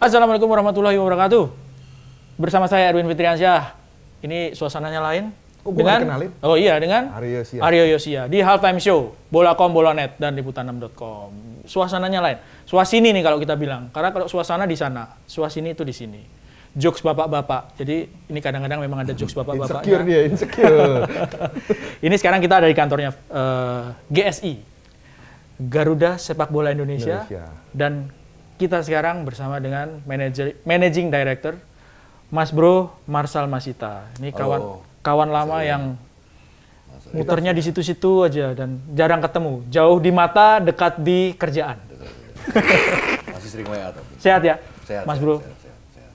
Assalamualaikum warahmatullahi wabarakatuh. Bersama saya Edwin Fitriansyah. Ini suasananya lain. Oh iya, dengan Aryo Yosia di Halftime Show Bola.com, Bola.net dan Liputan6.com. Suasananya lain. Suasini nih kalau kita bilang. Karena kalau suasana di sana, suasini itu di sini. Jokes bapak-bapak. Jadi ini kadang-kadang memang ada jokes bapak-bapaknya. Insecure dia, insecure. Ini sekarang kita ada di kantornya GSI, Garuda Sepak Bola Indonesia. Dan kita sekarang bersama dengan Managing Director Mas Bro Marsal Masita. Ini kawan lama yang muternya di situ-situ aja dan jarang ketemu. Jauh di mata, dekat di kerjaan. Masih sering WA tapi. Sehat ya? Sehat, Mas Bro. Sehat.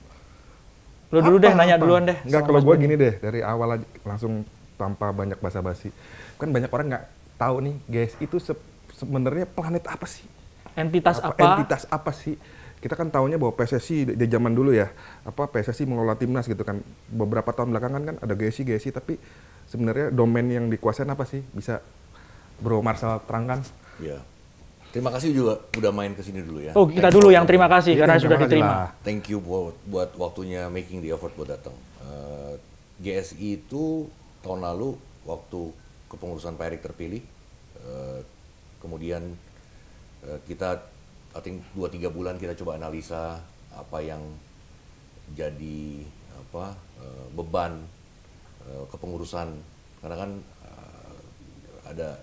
Lo dulu deh, nanya duluan deh. Enggak, kalau gue gini deh, dari awal aja langsung tanpa banyak basa-basi. Kan banyak orang nggak tahu nih, guys, itu sebenarnya planet apa sih? Entitas apa? Entitas apa sih? Kita kan tahunya bahwa PSSI di zaman dulu ya, PSSI mengelola timnas gitu kan. Beberapa tahun belakangan kan ada GSI, tapi sebenarnya domain yang dikuasain apa sih? Bisa Bro Marsal terangkan? Iya. Terima kasih juga udah main kesini dulu ya. Oh, kita dulu yang terima kasih karena sudah diterima. Thank you buat waktunya, making the effort buat datang. GSI itu tahun lalu waktu kepengurusan Pak Erick terpilih, kemudian kita I think 2-3 bulan kita coba analisa apa yang jadi beban kepengurusan, karena kan ada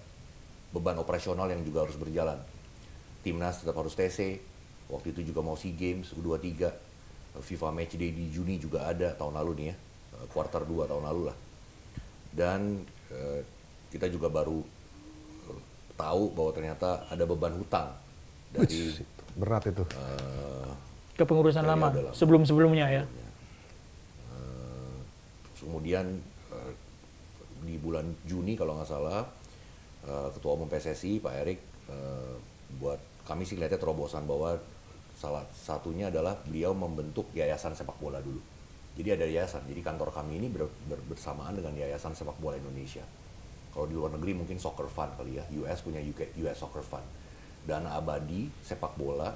beban operasional yang juga harus berjalan. Timnas tetap harus TC, waktu itu juga mau SEA Games, U23, FIFA Matchday di Juni juga ada tahun lalu nih ya, kuartal 2 tahun lalu lah. Dan kita juga baru tahu bahwa ternyata ada beban hutang dari berat itu. Kepengurusan lama, sebelum-sebelumnya ya. Kemudian di bulan Juni kalau nggak salah, Ketua Umum PSSI Pak Erick buat kami sih lihatnya terobosan bahwa salah satunya adalah beliau membentuk yayasan sepak bola dulu. Jadi ada yayasan, jadi kantor kami ini bersamaan dengan Yayasan Sepak Bola Indonesia. Kalau di luar negeri mungkin Soccer Fund kali ya, US punya US Soccer Fund. Dana abadi sepak bola,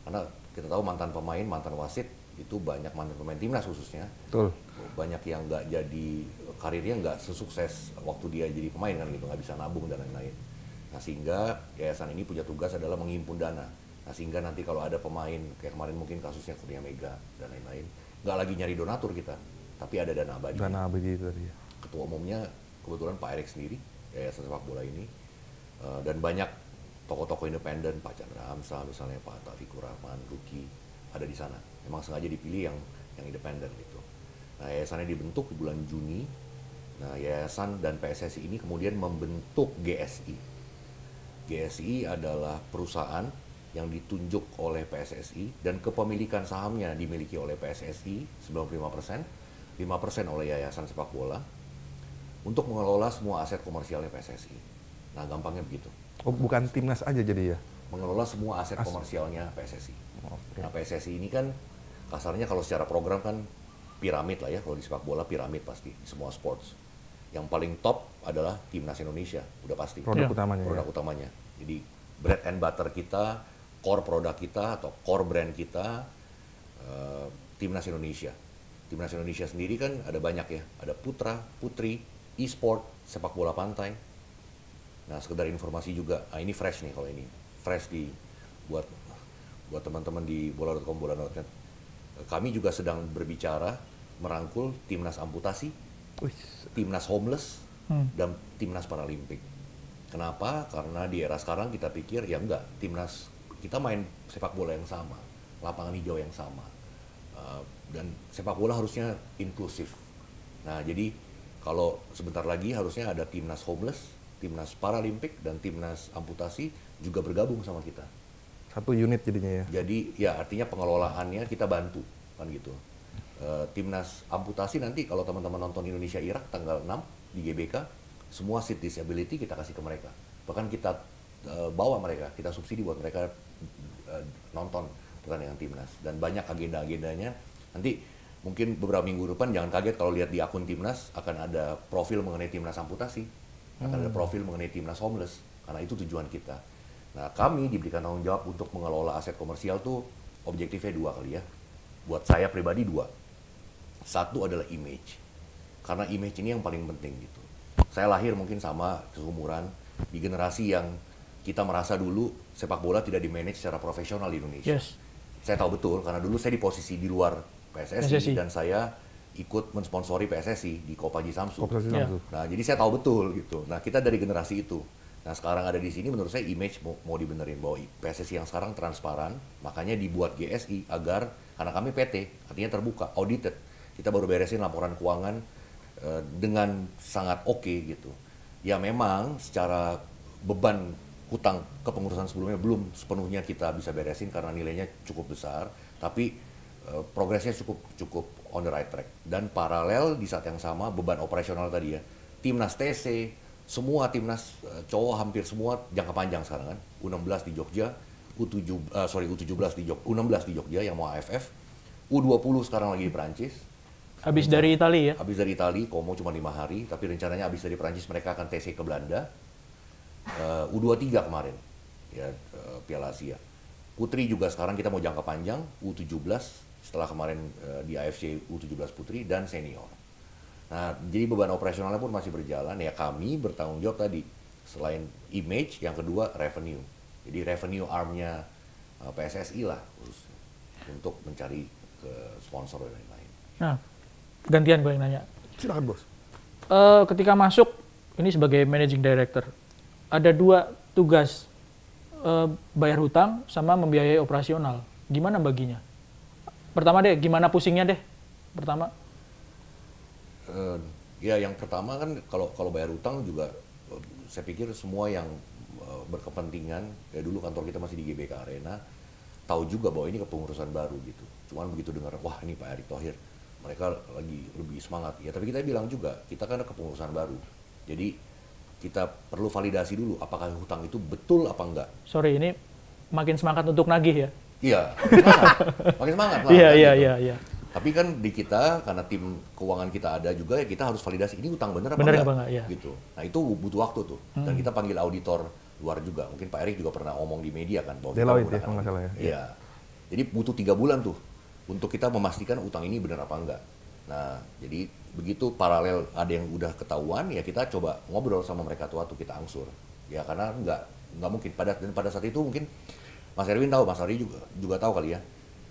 karena kita tahu mantan pemain, mantan wasit itu banyak mantan pemain timnas khususnya. Betul. Banyak yang nggak jadi, karirnya nggak sesukses waktu dia jadi pemain kan gitu, nggak bisa nabung dan lain-lain. Nah sehingga yayasan ini punya tugas adalah menghimpun dana. Nah sehingga nanti kalau ada pemain, kayak kemarin mungkin kasusnya Kurnia Mega dan lain-lain, nggak lagi nyari donatur kita, tapi ada dana abadi. Dana abadi itu tadi. Ketua umumnya kebetulan Pak Erick sendiri, yayasan sepak bola ini, dan banyak tokoh-tokoh independen, Pak Chandra Hamzah misalnya, Pak Taufikur Rahman, Ruki, ada di sana. Memang sengaja dipilih yang independen gitu. Nah yayasannya dibentuk di bulan Juni. Nah yayasan dan PSSI ini kemudian membentuk GSI. GSI adalah perusahaan yang ditunjuk oleh PSSI dan kepemilikan sahamnya dimiliki oleh PSSI 95%, 5% oleh Yayasan Sepak Bola untuk mengelola semua aset komersialnya PSSI. Nah gampangnya begitu. Oh, bukan timnas aja jadi ya? Mengelola semua aset komersialnya PSSI. Okay. Nah PSSI ini kan kasarnya kalau secara program kan piramid lah ya, kalau di sepak bola piramid pasti, di semua sports. Yang paling top adalah Timnas Indonesia, udah pasti. Produk utamanya. Produk utamanya. Jadi bread and butter kita, core produk kita atau core brand kita, Timnas Indonesia. Timnas Indonesia sendiri kan ada banyak ya, ada putra, putri, e-sport, sepak bola pantai. Nah sekedar informasi juga, ini fresh nih kalau ini, fresh buat teman-teman di bola.com, bola.net. Kami juga sedang berbicara merangkul timnas amputasi, timnas homeless, dan timnas paralimpik. Kenapa? Karena di era sekarang kita pikir ya enggak, timnas kita main sepak bola yang sama, lapangan hijau yang sama, dan sepak bola harusnya inklusif. Nah jadi kalau sebentar lagi harusnya ada timnas homeless, timnas paralimpik, dan timnas amputasi juga bergabung sama kita. Satu unit jadinya ya? Jadi ya artinya pengelolaannya kita bantu kan gitu. Timnas amputasi nanti kalau teman-teman nonton Indonesia Irak tanggal 6 di GBK, semua seat disability kita kasih ke mereka. Bahkan kita bawa mereka, kita subsidi buat mereka nonton pertandingan timnas. Dan banyak agenda-agendanya. Nanti mungkin beberapa minggu depan jangan kaget kalau lihat di akun timnas akan ada profil mengenai timnas amputasi, akan ada profil mengenai timnas homeless, karena itu tujuan kita. Nah kami diberikan tanggung jawab untuk mengelola aset komersial tuh objektifnya dua kali ya. Buat saya pribadi 2. Satu adalah image. Karena image ini yang paling penting gitu. Saya lahir mungkin sama seumuran di generasi yang kita merasa dulu sepak bola tidak di-manage secara profesional di Indonesia. Yes. Saya tahu betul karena dulu saya di posisi di luar PSSI. Dan saya ikut mensponsori PSSI di Kopaji Samsu. Nah, jadi saya tahu betul gitu. Nah, kita dari generasi itu. Nah, sekarang ada di sini menurut saya image mau dibenerin bahwa PSSI yang sekarang transparan, makanya dibuat GSI agar karena kami PT, artinya terbuka, audited. Kita baru beresin laporan keuangan dengan sangat oke gitu. Ya memang secara beban hutang kepengurusan sebelumnya belum sepenuhnya kita bisa beresin karena nilainya cukup besar, tapi progresnya cukup on the right track. Dan paralel di saat yang sama beban operasional tadi ya, timnas TC, semua timnas cowok hampir semua jangka panjang sekarang kan, U16 di Jogja, U17 di Jogja, U16 di Jogja yang mau AFF, U20 sekarang lagi di Perancis. Habis dari Italia ya? Habis dari Italia, Como cuma 5 hari, tapi rencananya habis dari Perancis mereka akan TC ke Belanda. U23 kemarin, ya Piala Asia. Putri juga sekarang kita mau jangka panjang, U17 setelah kemarin di AFC U17 Putri dan senior. Nah, jadi beban operasionalnya pun masih berjalan. Ya kami bertanggung jawab tadi, selain image, yang kedua revenue. Jadi revenue arm-nya PSSI lah untuk mencari ke sponsor dan lain-lain. Nah, gantian gue yang nanya. Silakan bos. Ketika masuk ini sebagai managing director, ada 2 tugas, bayar hutang sama membiayai operasional. Gimana baginya? Pertama deh, gimana pusingnya deh? Pertama. Ya yang pertama kan kalau bayar hutang juga saya pikir semua yang berkepentingan, ya dulu kantor kita masih di GBK Arena, tahu juga bahwa ini kepengurusan baru gitu. Cuman begitu dengar, wah ini Pak Erick Thohir, mereka lagi lebih semangat. Ya tapi kita bilang juga, kita kan ada kepengurusan baru. Jadi kita perlu validasi dulu apakah hutang itu betul apa enggak. Sorry, ini makin semangat untuk nagih ya? Iya, makin semangat lah. Iya. Tapi kan di kita, karena tim keuangan kita ada juga, ya kita harus validasi ini utang bener apa enggak. Iya. Gitu. Nah itu butuh waktu tuh. Dan kita panggil auditor luar juga. Mungkin Pak Erick juga pernah ngomong di media kan. Deloitte ya, kalau nggak salah ya. Iya. Jadi butuh 3 bulan tuh untuk kita memastikan utang ini benar apa enggak. Nah, jadi begitu paralel ada yang udah ketahuan, ya kita coba ngobrol sama mereka tuh waktu kita angsur. Ya karena nggak mungkin. Pada saat itu mungkin Mas Erwin tahu, Mas Ari juga tahu kali ya.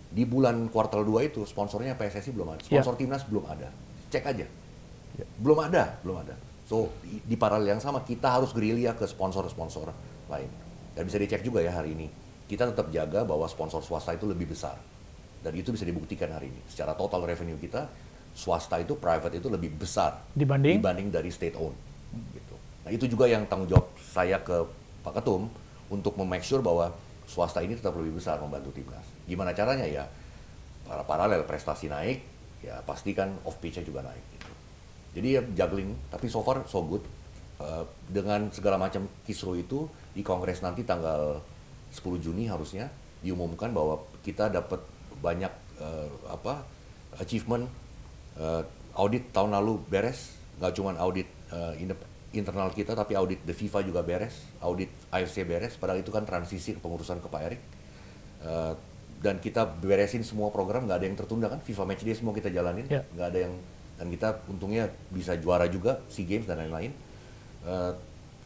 Di bulan kuartal 2 itu sponsornya PSSI belum ada, sponsor timnas belum ada. Cek aja. Belum ada. So di paralel yang sama kita harus gerilya ke sponsor-sponsor lain. Dan bisa dicek juga ya hari ini. Kita tetap jaga bahwa sponsor swasta itu lebih besar. Dan itu bisa dibuktikan hari ini. Secara total revenue kita, swasta itu, private itu lebih besar dibanding dari state owned. Gitu. Nah itu juga yang tanggung jawab saya ke Pak Ketum untuk make sure bahwa swasta ini tetap lebih besar membantu timnas. Gimana caranya ya? Paralel prestasi naik, ya pastikan off pitch-nya juga naik. Gitu. Jadi ya juggling, tapi so far so good. Dengan segala macam kisru itu di kongres nanti tanggal 10 Juni harusnya diumumkan bahwa kita dapat banyak achievement. Audit tahun lalu beres, nggak cuma audit internal kita, tapi audit the FIFA juga beres, audit AFC beres, padahal itu kan transisi kepengurusan ke Pak Erick. Dan kita beresin semua program, nggak ada yang tertunda kan, FIFA Matchday semua kita jalanin, nggak ada yang, dan kita untungnya bisa juara juga, SEA Games dan lain-lain.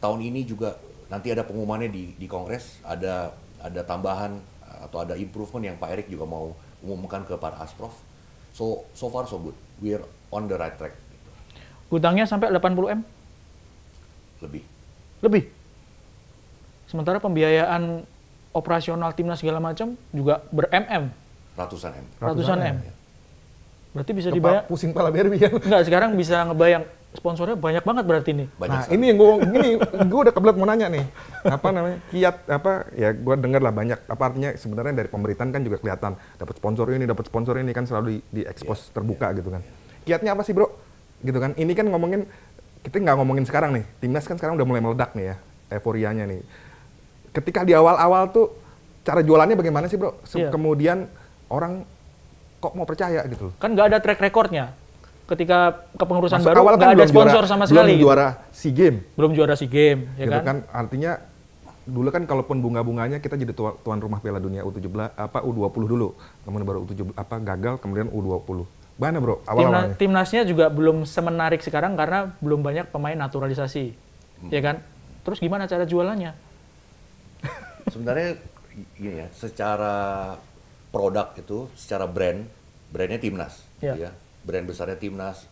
Tahun ini juga nanti ada pengumumannya di Kongres, ada tambahan atau ada improvement yang Pak Erick juga mau umumkan ke para Asprof. So far so good, we're on the right track. Gitu. Hutangnya sampai 80 M? Lebih. Sementara pembiayaan operasional timnas segala macam juga ber-MM. Ratusan M. Berarti bisa dibayar. Pusing pala Berbi kan. Enggak, sekarang bisa ngebayang sponsornya banyak banget berarti nih. Nah, ini yang gue udah kebelet mau nanya nih. Apa namanya? Kiat ya gue dengar lah banyak, artinya sebenarnya dari pemerintahan kan juga kelihatan dapat sponsor ini kan selalu diekspos terbuka gitu kan. Kiatnya apa sih, Bro? Gitu kan. Ini kan kita nggak ngomongin sekarang nih. Timnas kan sekarang udah mulai meledak nih ya, euforianya nih. Ketika di awal-awal tuh cara jualannya bagaimana sih, Bro? Kemudian orang kok mau percaya gitu. Kan nggak ada track recordnya. Ketika kepengurusan baru nggak ada sponsor sama sekali. Belum juara SEA Games. Belum juara SEA Games, ya gitu kan? Artinya dulu kan kalaupun bunga-bunganya kita jadi tuan rumah Piala Dunia U17 U20 dulu, kemudian baru U17 gagal, kemudian U20. Mana bro awal-awalnya? Timnasnya juga belum semenarik sekarang karena belum banyak pemain naturalisasi, ya kan? Terus gimana cara jualannya? Sebenarnya gini ya, secara produk itu, secara brandnya Timnas, Ya. ya. Brand besarnya Timnas,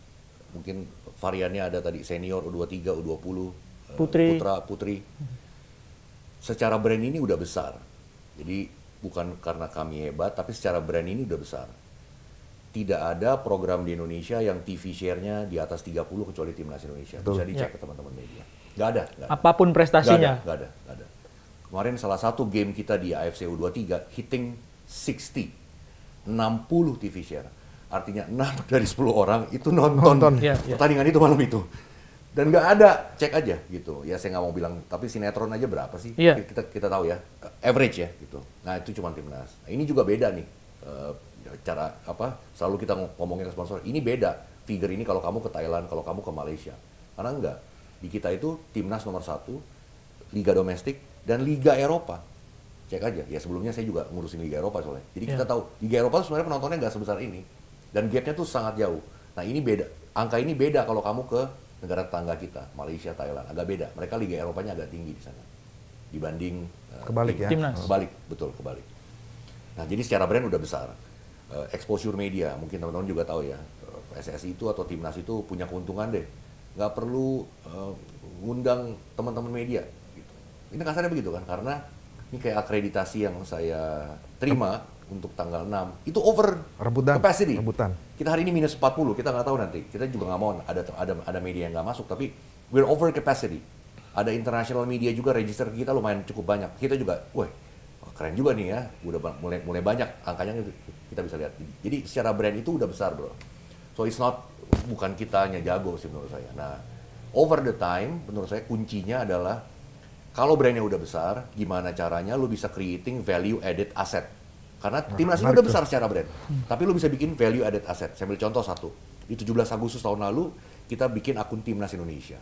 mungkin variannya ada tadi senior, U23, U20, Putri. Putra, Putri. Secara brand ini udah besar. Jadi bukan karena kami hebat, tapi secara brand ini udah besar. Tidak ada program di Indonesia yang TV share-nya di atas 30 kecuali Timnas Indonesia. Betul. Bisa dicek Ya. ke teman-teman media. Nggak ada. Apapun prestasinya. Nggak ada. Kemarin salah satu game kita di AFC U23 hitting 60 TV share. Artinya 6 dari 10 orang itu nonton. Ya. Pertandingan itu malam itu. Dan nggak ada, cek aja gitu. Ya saya nggak mau bilang, tapi sinetron aja berapa sih? Iya. Kita tahu ya, average ya gitu. Nah itu cuma Timnas. Nah, ini juga beda nih. Cara selalu kita ngomongin ke sponsor, ini beda. Figure ini kalau kamu ke Thailand, kalau kamu ke Malaysia. Karena enggak. Di kita itu Timnas nomor 1, Liga Domestik, dan Liga Eropa. Cek aja. Ya sebelumnya saya juga ngurusin Liga Eropa soalnya. Jadi kita tahu, Liga Eropa sebenarnya penontonnya nggak sebesar ini. Dan gapnya tuh sangat jauh. Nah ini beda. Angka ini beda kalau kamu ke negara tetangga kita, Malaysia, Thailand. Agak beda. Mereka Liga Eropanya agak tinggi di sana. Dibanding... Kebalik ya? Timnas. Kebalik, betul kebalik. Nah jadi secara brand udah besar. Exposure media, mungkin teman-teman juga tahu ya. PSSI itu atau Timnas itu punya keuntungan deh. Nggak perlu ngundang teman-teman media. Gitu. Ini kasarnya begitu kan, karena ini kayak akreditasi yang saya terima untuk tanggal 6, itu over capacity. Rebutan. Kita hari ini minus 40, kita nggak tahu nanti. Kita juga nggak mau ada media yang nggak masuk, tapi we're over capacity. Ada international media juga register kita lumayan cukup banyak. Kita juga, wah keren juga nih ya, udah mulai banyak angkanya kita bisa lihat. Jadi secara brand itu udah besar bro. So it's not, bukan kita hanya jago sih menurut saya. Nah, over the time menurut saya kuncinya adalah kalau brandnya udah besar, gimana caranya lu bisa creating value added asset. Karena Timnas ini udah besar secara brand, tapi lu bisa bikin value added asset. Saya ambil contoh satu, di 17 Agustus tahun lalu kita bikin akun Timnas Indonesia.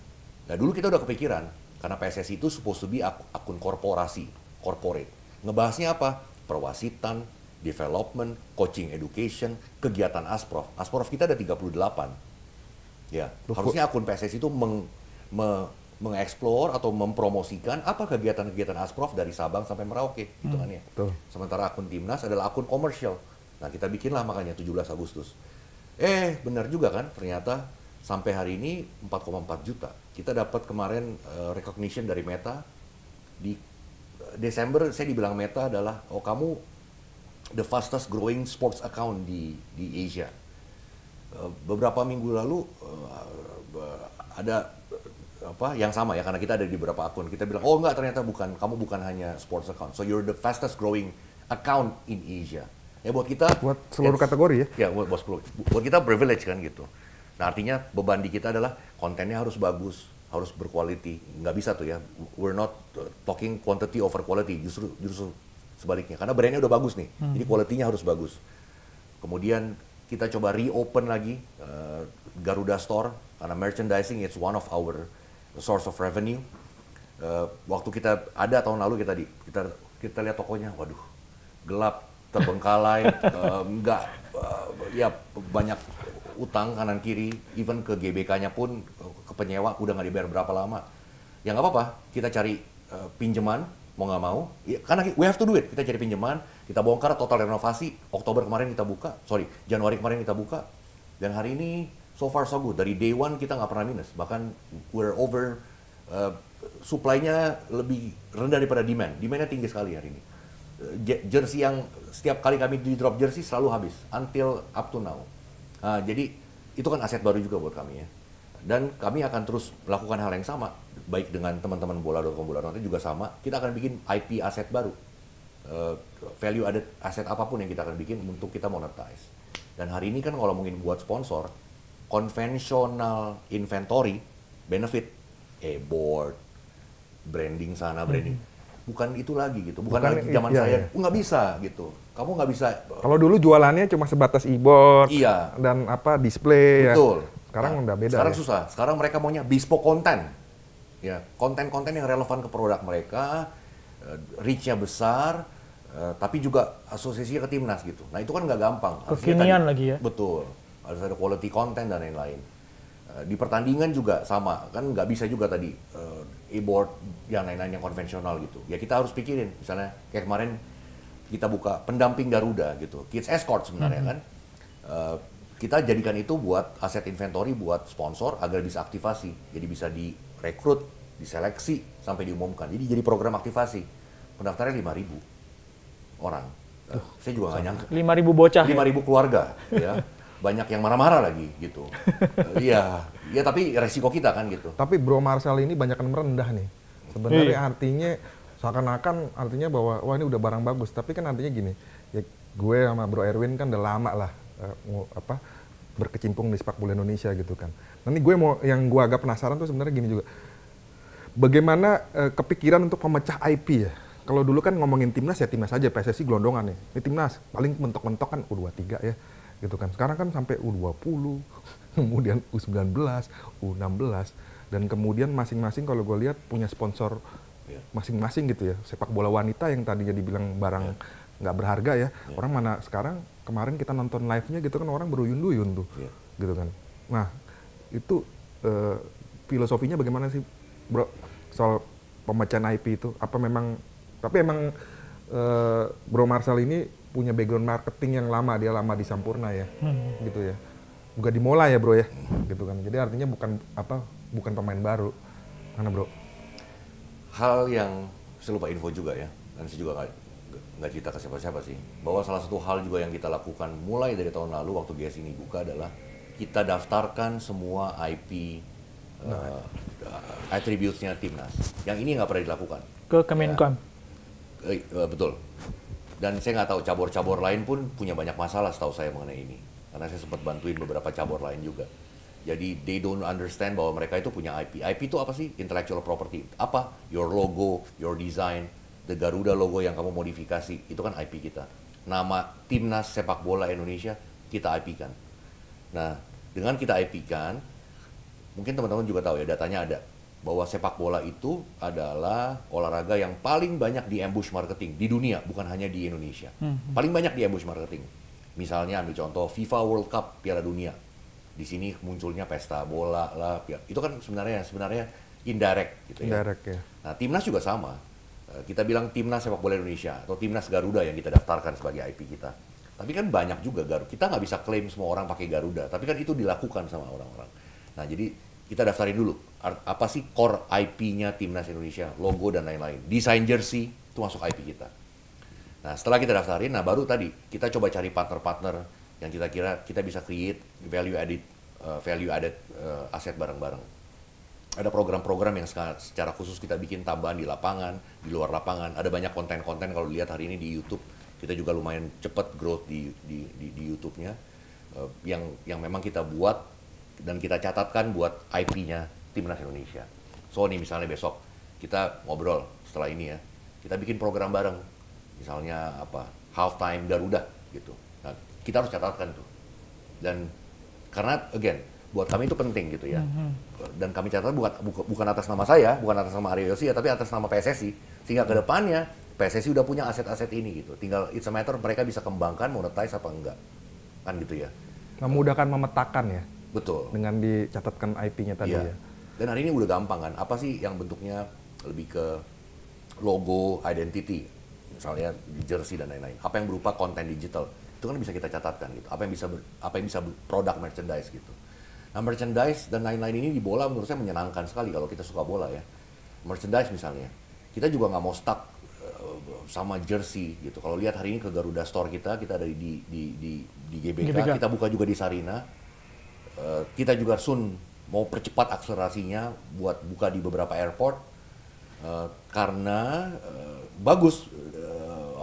Nah dulu kita udah kepikiran, karena PSSI itu supposed to be akun korporasi, corporate. Ngebahasnya apa? Perwasitan, development, coaching education, kegiatan Asprof. Asprof kita ada 38. Ya, harusnya akun PSSI itu mengeksplor atau mempromosikan apa kegiatan-kegiatan Asprof dari Sabang sampai Merauke, gitu kan ya. Sementara akun Timnas adalah akun komersial. Nah, kita bikinlah makanya 17 Agustus. Benar juga kan, ternyata sampai hari ini 4,4 juta. Kita dapat kemarin recognition dari Meta. Di Desember saya dibilang Meta adalah, kamu the fastest growing sports account di Asia. Beberapa minggu lalu ada yang sama ya, karena kita ada di beberapa akun, kita bilang enggak, ternyata kamu bukan hanya sports account, so you're the fastest growing account in Asia. Ya buat kita, buat seluruh kategori ya? Ya buat kita privilege kan gitu. Nah artinya beban di kita adalah kontennya harus bagus, harus berquality. Nggak bisa tuh ya, we're not talking quantity over quality, justru sebaliknya, karena brandnya udah bagus nih, jadi quality-nya harus bagus. Kemudian kita coba reopen lagi Garuda Store, karena merchandising it's one of our source of revenue. Waktu kita ada tahun lalu kita lihat tokonya, waduh, gelap, terbengkalai, ya banyak utang kanan kiri, even ke GBK-nya pun ke penyewa udah nggak dibayar berapa lama. Ya nggak apa-apa, kita cari pinjaman, mau nggak mau, ya, karena we have to do it. Kita cari pinjaman, kita bongkar, total renovasi. Januari kemarin kita buka, dan hari ini so far so good. Dari day one kita nggak pernah minus, bahkan we're over, supply-nya lebih rendah daripada demand. Demand-nya tinggi sekali hari ini. Jersey yang setiap kali kami di drop jersey selalu habis, until up to now. Nah, jadi itu kan aset baru juga buat kami ya. Dan kami akan terus melakukan hal yang sama, baik dengan teman-teman bola.com nanti juga sama. Kita akan bikin IP aset baru, value added aset apapun yang kita akan bikin untuk kita monetize. Dan hari ini kan kalau ngomongin buat sponsor, konvensional inventory, benefit, board, branding sana, branding, bukan itu lagi gitu. Bukan lagi zaman saya, nggak bisa gitu. Kamu nggak bisa. Kalau dulu jualannya cuma sebatas e-board, iya, dan display. Betul. Ya. Sekarang udah beda. Sekarang ya? susah. Sekarang mereka maunya bespoke content. Ya, konten-konten yang relevan ke produk mereka, reach-nya besar, tapi juga asosiasinya ke timnas gitu. Nah itu kan nggak gampang. Kekinian lagi ya. Betul, harus ada quality content dan lain-lain. Di pertandingan juga sama, kan nggak bisa juga tadi e-board yang lain-lain yang konvensional gitu. Ya kita harus pikirin, misalnya kayak kemarin kita buka pendamping Garuda gitu, Kids Escort sebenarnya kan. Kita jadikan itu buat aset inventory buat sponsor agar bisa aktivasi. Jadi bisa direkrut, diseleksi, sampai diumumkan. Jadi program aktivasi. Pendaftarnya 5.000 orang. Saya juga nggak nyangka. 5.000 bocah 5.000 keluarga, ya. Banyak yang marah-marah lagi gitu. Iya, ya tapi resiko kita kan gitu. Tapi Bro Marcel ini banyak yang merendah nih. Sebenarnya artinya seakan-akan artinya bahwa wah ini udah barang bagus. Tapi kan artinya gini, ya gue sama Bro Erwin kan udah lama lah berkecimpung di sepak bola Indonesia gitu kan. Nanti yang gue agak penasaran tuh sebenarnya gini juga. Bagaimana kepikiran untuk memecah IP ya? Kalau dulu kan ngomongin timnas ya timnas aja, PSSI gelondongan nih. Ini timnas paling mentok-mentok kan U23 ya. Gitu kan. Sekarang kan sampai U20, kemudian U19, U16 dan kemudian masing-masing kalau gue lihat punya sponsor masing-masing gitu ya. Sepak bola wanita yang tadinya dibilang barang nggak berharga ya. Orang mana sekarang kemarin kita nonton live-nya gitu kan orang beruyun-uyun tuh. Gitu kan. Nah, itu filosofinya bagaimana sih, Bro? Soal pemecahan IP itu apa memang Bro Marcel ini punya background marketing yang lama, dia lama di Sampurna ya, gitu ya. Juga dimulai ya Bro ya, gitu kan. Jadi artinya bukan pemain baru, mana Bro? Hal yang saya lupa info juga ya, dan saya juga nggak cerita ke siapa-siapa sih, bahwa salah satu hal juga yang kita lakukan mulai dari tahun lalu waktu GS ini buka adalah kita daftarkan semua IP attributes-nya timnas. Yang ini nggak pernah dilakukan. Ke Kemenkom. Betul. Dan saya nggak tahu cabur-cabur lain pun punya banyak masalah setahu saya mengenai ini. Karena saya sempat bantuin beberapa cabur lain juga. Jadi they don't understand bahwa mereka itu punya IP. IP itu apa sih? Intellectual property. Apa? Your logo, your design, the Garuda logo yang kamu modifikasi, itu kan IP kita. Nama timnas sepak bola Indonesia kita IP-kan. Nah, dengan kita IP-kan, mungkin teman-teman juga tahu ya datanya ada. Bahwa sepak bola itu adalah olahraga yang paling banyak di ambush marketing di dunia, bukan hanya di Indonesia. Paling banyak di ambush marketing. Misalnya ambil contoh FIFA World Cup Piala Dunia. Di sini munculnya pesta bola lah. Itu kan sebenarnya indirect gitu ya. Indirect ya. Nah, timnas juga sama. Kita bilang timnas sepak bola Indonesia atau timnas Garuda yang kita daftarkan sebagai IP kita. Tapi kan banyak juga Garuda. Kita nggak bisa klaim semua orang pakai Garuda, tapi kan itu dilakukan sama orang-orang. Nah, jadi kita daftarin dulu, apa sih core IP-nya timnas Indonesia, logo dan lain-lain. Desain jersey, itu masuk IP kita. Nah, setelah kita daftarin, nah baru tadi kita coba cari partner-partner yang kita kira kita bisa create value added aset bareng-bareng. Ada program-program yang secara khusus kita bikin tambahan di lapangan, di luar lapangan. Ada banyak konten-konten kalau lihat hari ini di YouTube. Kita juga lumayan cepat growth di YouTube-nya. Yang memang kita buat dan kita catatkan buat IP-nya Timnas Indonesia. So nih misalnya besok kita ngobrol setelah ini ya, kita bikin program bareng, misalnya halftime Garuda gitu. Nah, kita harus catatkan tuh. Dan karena again buat kami itu penting gitu ya. Dan kami catat bukan atas nama saya, bukan atas nama Aryo Yosi ya, tapi atas nama PSSI. Sehingga ke depannya PSSI udah punya aset-aset ini gitu. Tinggal it's a matter mereka bisa kembangkan, monetize apa enggak. Kan gitu ya. Memudahkan memetakan ya. Betul. Dengan dicatatkan IP-nya tadi ya. Dan hari ini udah gampang kan. Apa sih yang bentuknya lebih ke logo, identity, misalnya jersey dan lain-lain. Apa yang berupa konten digital itu kan bisa kita catatkan gitu. Apa yang bisa produk merchandise gitu. Nah, merchandise dan lain-lain ini di bola menurut saya menyenangkan sekali kalau kita suka bola ya. Merchandise misalnya, kita juga nggak mau stuck sama jersey gitu. Kalau lihat hari ini ke Garuda Store kita ada di GBK, kita buka juga di Sarina. Kita juga mau percepat akselerasinya buat buka di beberapa airport karena bagus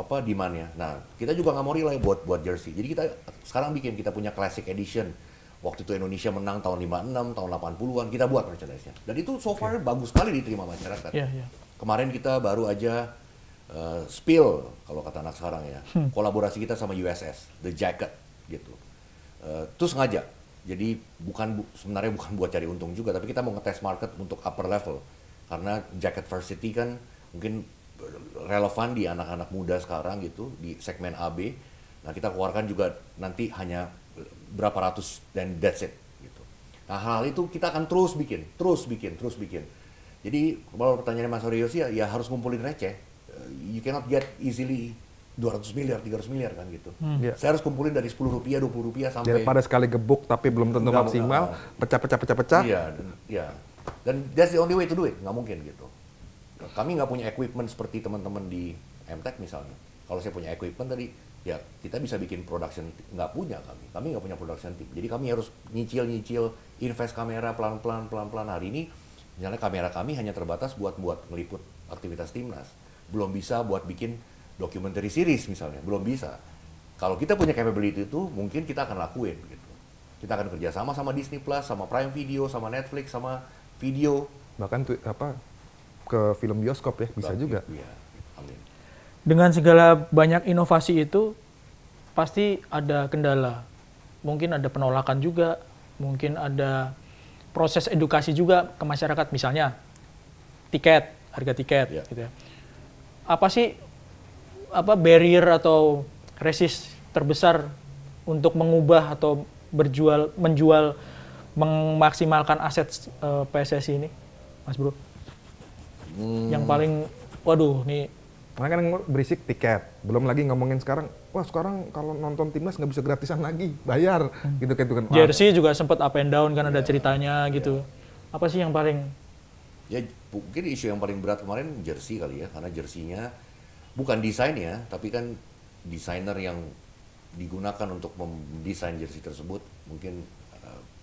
demand-nya. Nah, kita juga nggak mau rely buat jersey. Jadi kita punya Classic Edition. Waktu itu Indonesia menang tahun 56, tahun 80-an, kita buat merchandise-nya. Dan itu so far bagus sekali diterima masyarakat. Kemarin kita baru aja spill, kalau kata anak sekarang ya, kolaborasi kita sama USS, The Jacket gitu. Itu sengaja. Jadi sebenarnya bukan buat cari untung juga, tapi kita mau ngetes market untuk upper level. Karena Jacket Varsity kan mungkin relevan di anak-anak muda sekarang gitu, di segmen AB. Nah, kita keluarkan juga nanti hanya berapa ratus dan that's it gitu. Nah, hal itu kita akan terus bikin. Jadi kalau pertanyaannya Mas Aryo sih ya harus ngumpulin receh. You cannot get easily 200 miliar, 300 miliar kan gitu. Saya harus kumpulin dari 10 rupiah, 20 rupiah sampai... Daripada sekali gebuk tapi belum tentu maksimal, pecah. Iya. Dan that's the only way to do it, nggak mungkin gitu. Kami nggak punya equipment seperti teman-teman di MTech misalnya. Kalau saya punya equipment tadi, ya kita bisa bikin production, nggak punya kami nggak punya production team. Jadi kami harus nyicil, invest kamera pelan-pelan. Hari ini, misalnya kamera kami hanya terbatas buat ngeliput aktivitas timnas. Belum bisa buat bikin documentary series misalnya, belum bisa. Kalau kita punya capability itu, mungkin kita akan lakuin gitu. Kita akan kerja sama Disney Plus, sama Prime Video, sama Netflix, sama video. Bahkan ke film bioskop ya, bisa juga. Iya, amin. Dengan segala banyak inovasi itu, pasti ada kendala. Mungkin ada penolakan juga, mungkin ada proses edukasi juga ke masyarakat, misalnya harga tiket, gitu ya. Apa sih barrier atau resist terbesar untuk mengubah atau menjual, memaksimalkan aset PSSI ini, Mas Bro? Yang paling, waduh, nih. Makanya kan berisik tiket, belum lagi ngomongin sekarang, sekarang kalau nonton timnas nggak bisa gratisan lagi, bayar, gitu kan. Jersey juga sempat up and down kan, ada ceritanya gitu. Apa sih yang paling? Ya mungkin isu yang paling berat kemarin jersey kali ya, karena jersinya bukan desainnya, tapi kan desainer yang digunakan untuk mendesain jersey tersebut mungkin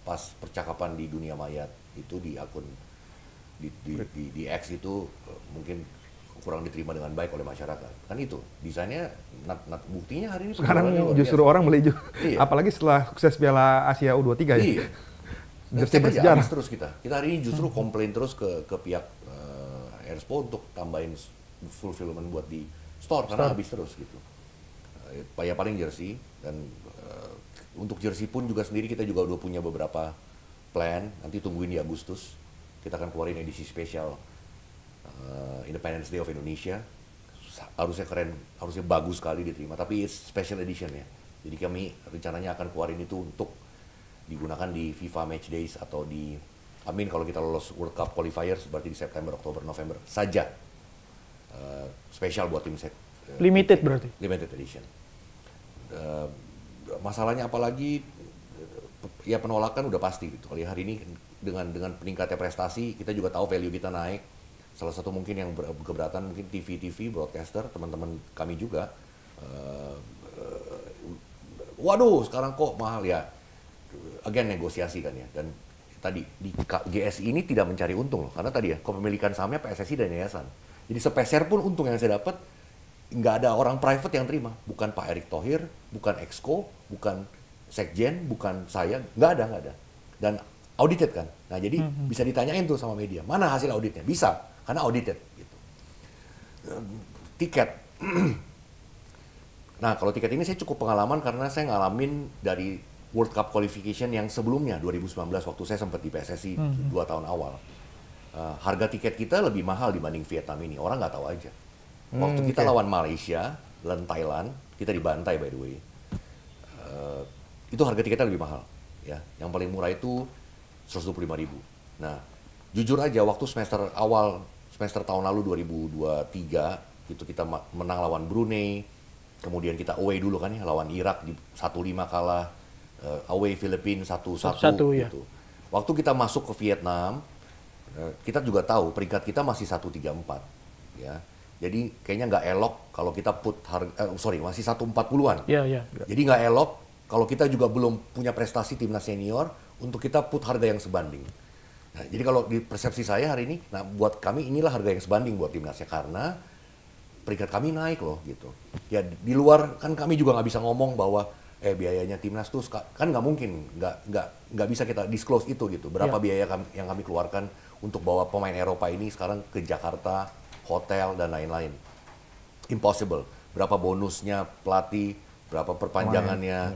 pas percakapan di dunia maya itu di akun di X itu mungkin kurang diterima dengan baik oleh masyarakat. Kan itu desainnya, buktinya hari ini sekarang justru orang beli juga. Iya. Apalagi setelah sukses Piala Asia U23 ya. Iya. Jersey bersejarah terus kita hari ini justru komplain terus ke pihak Expo untuk tambahin fulfillment buat di store karena habis terus gitu. Ya paling jersey, dan untuk jersey pun juga sendiri kita juga udah punya beberapa plan. Nanti tungguin di Agustus kita akan keluarin edisi spesial Independence Day of Indonesia. Harusnya keren, harusnya bagus sekali diterima, tapi special edition ya. Jadi kami rencananya akan keluarin itu untuk digunakan di FIFA Match Days atau di kalau kita lolos World Cup qualifiers berarti di September, Oktober, November saja. Spesial buat tim set. Limited berarti? Limited edition. Masalahnya apalagi ya penolakan udah pasti gitu. Kali hari ini dengan peningkatnya prestasi, kita juga tahu value kita naik. Salah satu mungkin yang keberatan mungkin TV broadcaster, teman-teman kami juga. Waduh, sekarang kok mahal ya. Again negosiasi kan ya. Dan tadi di GSI ini tidak mencari untung loh, karena tadi ya kepemilikan sahamnya PSSI dan yayasan. Jadi sepeser pun untung yang saya dapat, nggak ada orang private yang terima. Bukan Pak Erick Thohir, bukan Exco, bukan Sekjen, bukan saya, nggak ada. Dan audited kan. Nah jadi bisa ditanyain tuh sama media, mana hasil auditnya? Bisa, karena audited. Gitu. Tiket. Nah kalau tiket ini saya cukup pengalaman karena saya ngalamin dari World Cup qualification yang sebelumnya, 2019, waktu saya sempat di PSSI 2 tahun awal. Harga tiket kita lebih mahal dibanding Vietnam ini, orang nggak tahu aja. Waktu kita lawan Malaysia, lawan Thailand, kita dibantai by the way. Itu harga tiketnya lebih mahal. Ya, yang paling murah itu 125.000. Nah, jujur aja waktu semester tahun lalu 2023, itu kita menang lawan Brunei, kemudian kita away dulu kan ya, lawan Irak di 1-5 kalah, away Filipina 1-1 gitu. Ya. Waktu kita masuk ke Vietnam, kita juga tahu peringkat kita masih 134 ya. Jadi kayaknya nggak elok kalau kita put masih 140-an. Yeah. Jadi nggak elok kalau kita juga belum punya prestasi timnas senior untuk kita put harga yang sebanding. Nah, jadi kalau di persepsi saya hari ini, nah buat kami inilah harga yang sebanding buat timnasnya karena peringkat kami naik loh gitu. Ya di luar kan kami juga nggak bisa ngomong bahwa biayanya timnas tuh kan nggak mungkin, nggak bisa kita disclose itu gitu. Berapa biaya yang kami keluarkan untuk bawa pemain Eropa ini sekarang ke Jakarta, hotel dan lain-lain. Impossible. Berapa bonusnya pelatih, berapa perpanjangannya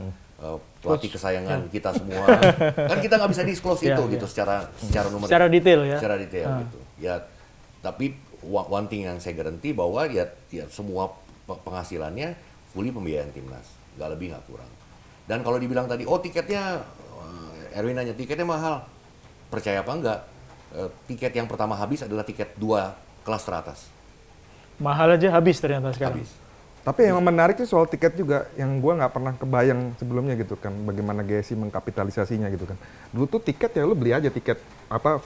pelatih kesayangan kita semua. Kan kita nggak bisa disclose itu gitu secara numeric. Secara detail ya. Secara detail gitu. Ya, tapi one thing yang saya garanti bahwa ya semua penghasilannya fully pembiayaan timnas, nggak lebih nggak kurang. Dan kalau dibilang tadi, oh tiketnya, Erwin nanya tiketnya mahal, percaya apa enggak? Tiket yang pertama habis adalah tiket 2 kelas teratas. Mahal aja habis ternyata sekarang. Habis. Tapi yang menarik sih soal tiket juga, yang gue nggak pernah kebayang sebelumnya gitu kan, bagaimana GSI mengkapitalisasinya gitu kan. Dulu tuh tiket ya lu beli aja tiket apa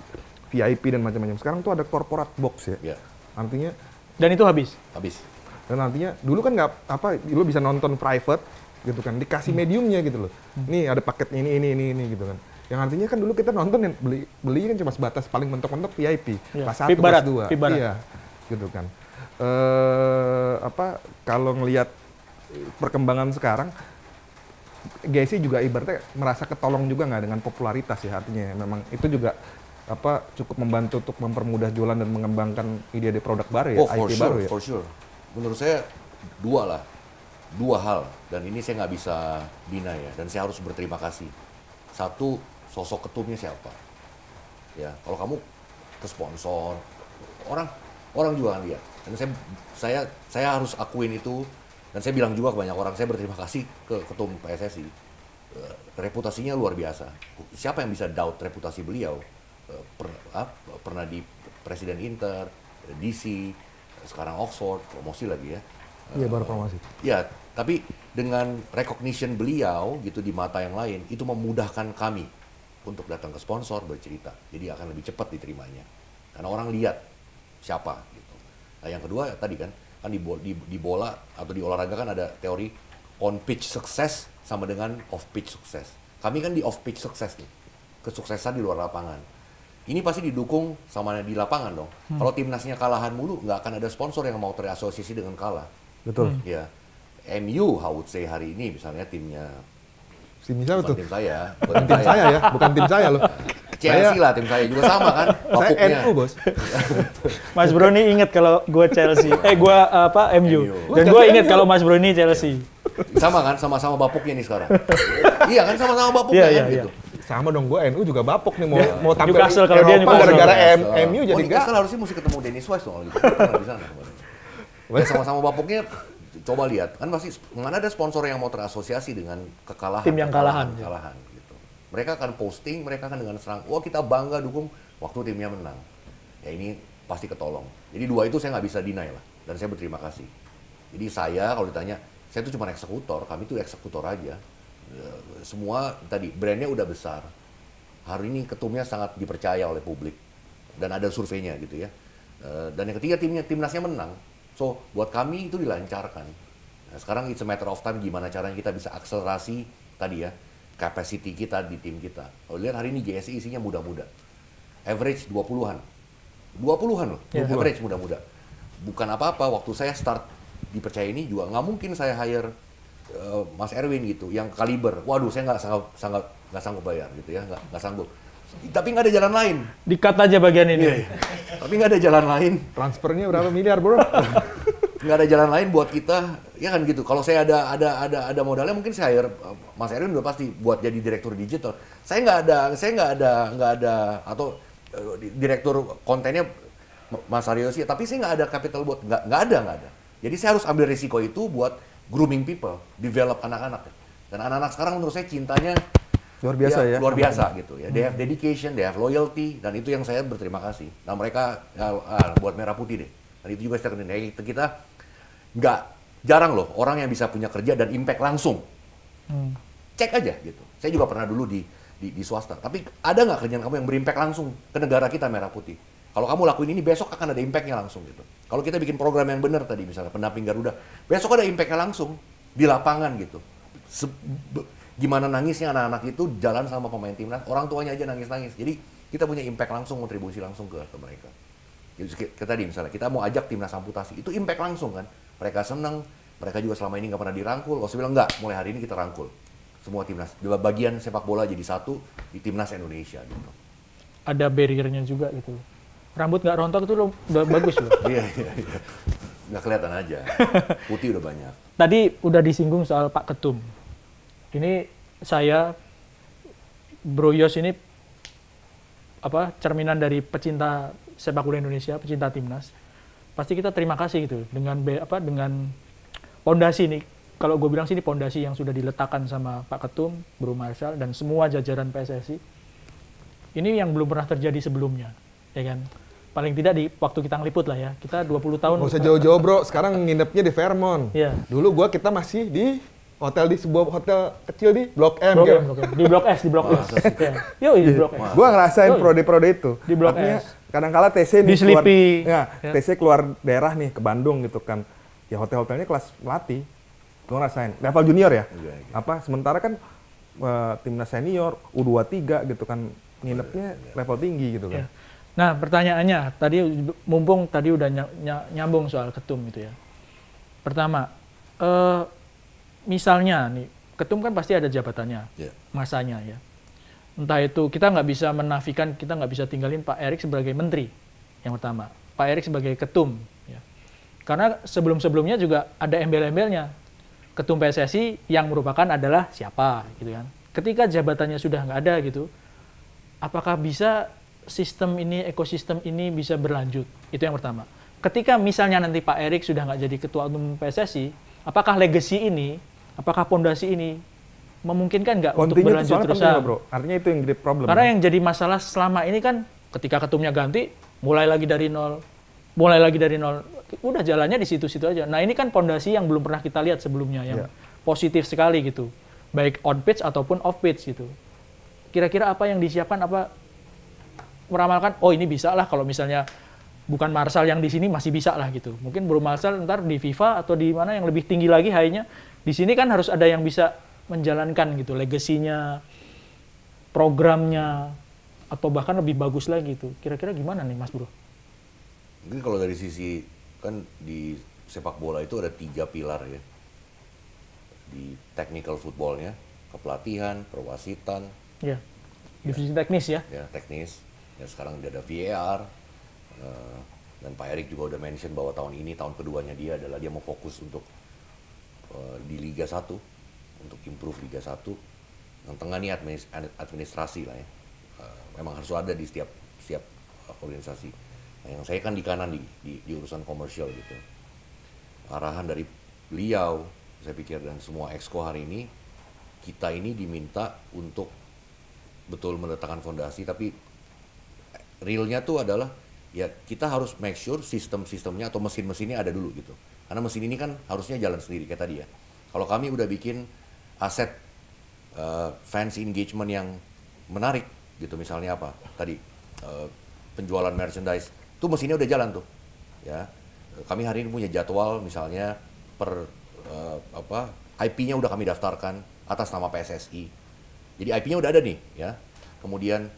VIP dan macam-macam. Sekarang tuh ada corporate box ya. Artinya. Dan itu habis. Habis. Dan artinya dulu kan nggak apa, lu bisa nonton private gitu kan, dikasih mediumnya gitu loh. Nih ada paketnya ini gitu kan. Yang artinya kan dulu kita nonton yang beli kan cuma sebatas paling mentok-mentok VIP, kelas 1, kelas 2. Iya, gitu kan. Kalau ngelihat perkembangan sekarang, GSI juga ibaratnya merasa ketolong juga nggak dengan popularitas ya, artinya memang itu juga cukup membantu untuk mempermudah jualan dan mengembangkan ide-ide produk baru ya, IT baru ya. For sure. Menurut saya dua hal, dan ini saya nggak bisa deny ya, dan saya harus berterima kasih. Satu, sosok ketumnya siapa? Ya, kalau kamu ke sponsor, orang juga kan lihat. Dan saya harus akuin itu, dan saya bilang juga ke banyak orang, saya berterima kasih ke ketum PSSI. Reputasinya luar biasa. Siapa yang bisa doubt reputasi beliau? Pernah di Presiden Inter, DC, sekarang Oxford, promosi lagi ya. Iya, baru promosi. Ya, tapi dengan recognition beliau gitu di mata yang lain, itu memudahkan kami untuk datang ke sponsor bercerita. Jadi akan lebih cepat diterimanya. Karena orang lihat siapa gitu. Nah, yang kedua tadi kan di bola atau di olahraga kan ada teori on pitch success sama dengan off pitch success. Kami kan di off pitch success nih, kesuksesan di luar lapangan. Ini pasti didukung sama di lapangan dong. Kalau timnasnya kalahan mulu, nggak akan ada sponsor yang mau terasosiasi dengan kalah. Betul. Ya, MU, I would say hari ini misalnya timnya. Tim siapa tuh? Tim saya. Bukan tim saya ya, bukan tim saya loh. Chelsea lah, tim saya juga sama kan. Saya NU, Bos. Mas Brony inget kalau gue Chelsea. Gue MU. Dan gue inget kalau Mas Brony Chelsea. Sama kan, sama-sama bapuknya nih sekarang. Iya kan, sama-sama bapuknya kan gitu. Sama dong, gue NU juga bapuk nih mau tampil Newcastle kalau dia Newcastle. gara-gara MU jadi enggak. Newcastle harusnya mesti ketemu Dennis Wise dong gitu. Pernah di sana kemarin. Ya, sama-sama bapuknya, coba lihat kan pasti mana ada sponsor yang mau terasosiasi dengan kekalahan. Tim yang kalahan gitu. Mereka akan posting, mereka akan dengan serang, wah kita bangga dukung waktu timnya menang. Ya ini pasti ketolong. Jadi dua itu saya nggak bisa deny lah, dan saya berterima kasih. Jadi saya kalau ditanya, saya itu cuma eksekutor, kami itu eksekutor aja. Semua tadi brandnya udah besar. Hari ini ketumnya sangat dipercaya oleh publik dan ada surveinya gitu ya. Dan yang ketiga timnasnya menang. So buat kami itu dilancarkan. Nah, sekarang it's a matter of time gimana caranya kita bisa akselerasi tadi ya capacity kita di tim kita. Kalau lihat hari ini GSI isinya muda-muda. Average 20-an. 20-an loh. Yeah. Average muda-muda. Bukan apa-apa waktu saya start dipercaya ini juga nggak mungkin saya hire Mas Erwin gitu yang kaliber. Waduh, saya nggak sanggup bayar gitu ya, nggak sanggup. Tapi nggak ada jalan lain. Di-cut aja bagian ini. Yeah. Tapi nggak ada jalan lain. Transfernya berapa miliar, bro? Nggak ada jalan lain buat kita, ya kan gitu. Kalau saya ada modalnya, mungkin saya hire Mas Erwin udah pasti buat jadi direktur digital. Saya nggak ada atau direktur kontennya Mas Aryo sih. Tapi saya nggak ada capital buat nggak ada. Jadi saya harus ambil risiko itu buat grooming people, develop anak-anak. Dan anak-anak sekarang menurut saya cintanya luar biasa ya. Luar biasa gitu ya. They have dedication, they have loyalty, dan itu yang saya berterima kasih. Nah mereka buat merah putih deh. Dan itu juga kita nggak jarang loh orang yang bisa punya kerja dan impact langsung. Cek aja gitu. Saya juga pernah dulu di swasta. Tapi ada nggak kerjaan kamu yang berimpact langsung ke negara kita merah putih? Kalau kamu lakuin ini besok akan ada impactnya langsung gitu. Kalau kita bikin program yang benar tadi misalnya pendamping Garuda, besok ada impactnya langsung di lapangan gitu. Gimana nangisnya anak-anak itu jalan sama pemain timnas, orang tuanya aja nangis-nangis. Jadi kita punya impact langsung, kontribusi langsung ke mereka. Jadi tadi misalnya kita mau ajak timnas amputasi, itu impact langsung kan. Mereka senang, mereka juga selama ini nggak pernah dirangkul. Kalau saya bilang enggak, mulai hari ini kita rangkul semua timnas. Bagian sepak bola jadi satu di timnas Indonesia gitu. Ada barriernya juga gitu. Rambut nggak rontok itu udah bagus loh. Iya. Nggak kelihatan aja. Putih udah banyak. Tadi udah disinggung soal Pak Ketum. Ini saya, Bro Yos ini cerminan dari pecinta sepak bola Indonesia, pecinta timnas. pasti kita terima kasih gitu dengan dengan pondasi nih. Kalau gue bilang sih ini pondasi yang sudah diletakkan sama Pak Ketum, Bro Marshall dan semua jajaran PSSI. Ini yang belum pernah terjadi sebelumnya, ya kan? Paling tidak di waktu kita ngeliput lah ya. Kita 20 tahun. Nggak usah jauh-jauh bro, sekarang nginepnya di Fairmont. Iya. Dulu kita masih di hotel, di sebuah hotel kecil di Blok M. Blok M. Di Blok S, di Blok S. Yo, di Blok S. Gue ngerasain prode-prode itu. Di Blok Artinya, S. kadang-kala TC nih keluar, TC keluar daerah nih ke Bandung gitu kan. Ya hotel-hotelnya kelas pelatih. Gue ngerasain. Level junior ya. Sementara kan timnas senior, U23 gitu kan. Nginepnya level tinggi gitu kan. Nah, pertanyaannya tadi mumpung tadi udah nyambung soal Ketum gitu ya. Pertama, misalnya nih Ketum kan pasti ada jabatannya, masanya ya. Entah itu kita nggak bisa menafikan, kita nggak bisa tinggalin Pak Erick sebagai menteri yang pertama, Pak Erick sebagai Ketum. Ya. Karena sebelum-sebelumnya juga ada embel-embelnya. Ketum PSSI yang merupakan adalah siapa gitu kan. Ketika jabatannya sudah nggak ada gitu, apakah bisa sistem ini, ekosistem ini bisa berlanjut? Itu yang pertama. Ketika misalnya nanti Pak Erick sudah nggak jadi ketua umum PSSI, apakah legacy ini, apakah pondasi ini memungkinkan nggak untuk berlanjut terusan? Bro. Artinya itu yang jadi problem. Karena yang jadi masalah selama ini kan ketika ketumnya ganti, mulai lagi dari nol, udah jalannya di situ-situ aja. Nah ini kan pondasi yang belum pernah kita lihat sebelumnya, yang positif sekali gitu, baik on pitch ataupun off pitch gitu. Kira-kira apa yang disiapkan, apa meramalkan, oh ini bisa lah kalau misalnya bukan Marshall yang di sini masih bisa lah gitu. Mungkin Bro Marshall ntar di FIFA atau di mana yang lebih tinggi lagi high-nya. Di sini kan harus ada yang bisa menjalankan gitu, legasinya, programnya, atau bahkan lebih bagus lagi gitu. Kira-kira gimana nih Mas Bro? Mungkin kalau dari sisi, kan di sepak bola itu ada 3 pilar ya. Di technical footballnya, kepelatihan, perwasitan. Ya, divisi teknis ya. Ya, teknis. Ya, sekarang ada VAR, dan Pak Erick juga udah mention bahwa tahun ini, tahun keduanya dia adalah dia mau fokus untuk di Liga 1, untuk improve Liga 1. Yang tengah nih administrasi lah ya, memang harus ada di setiap organisasi. Nah, yang saya kan di kanan di urusan komersial gitu. Arahan dari beliau, saya pikir, dan semua exco hari ini, kita ini diminta untuk betul meletakkan fondasi, tapi realnya tuh adalah ya kita harus make sure sistem-sistemnya atau mesin-mesinnya ada dulu gitu. Karena mesin ini kan harusnya jalan sendiri kayak tadi ya. Kalau kami udah bikin aset fans engagement yang menarik gitu, misalnya apa tadi, penjualan merchandise, tuh mesinnya udah jalan tuh ya. Kami hari ini punya jadwal misalnya IP-nya udah kami daftarkan atas nama PSSI. Jadi IP-nya udah ada nih ya. Kemudian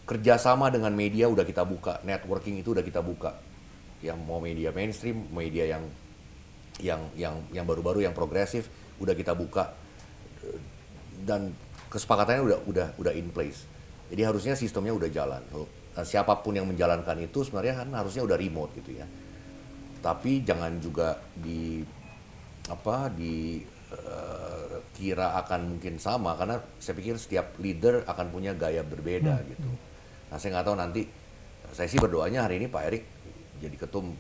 kerjasama dengan media udah kita buka, networking itu udah kita buka. Yang mau media mainstream, media yang baru-baru, yang progresif udah kita buka. Dan kesepakatannya udah in place. Jadi harusnya sistemnya udah jalan. Siapapun yang menjalankan itu sebenarnya kan harusnya udah remote gitu ya. Tapi jangan juga kira akan mungkin sama, karena saya pikir setiap leader akan punya gaya berbeda gitu. Nah, saya nggak tahu nanti, saya sih berdoanya hari ini Pak Erick jadi ketum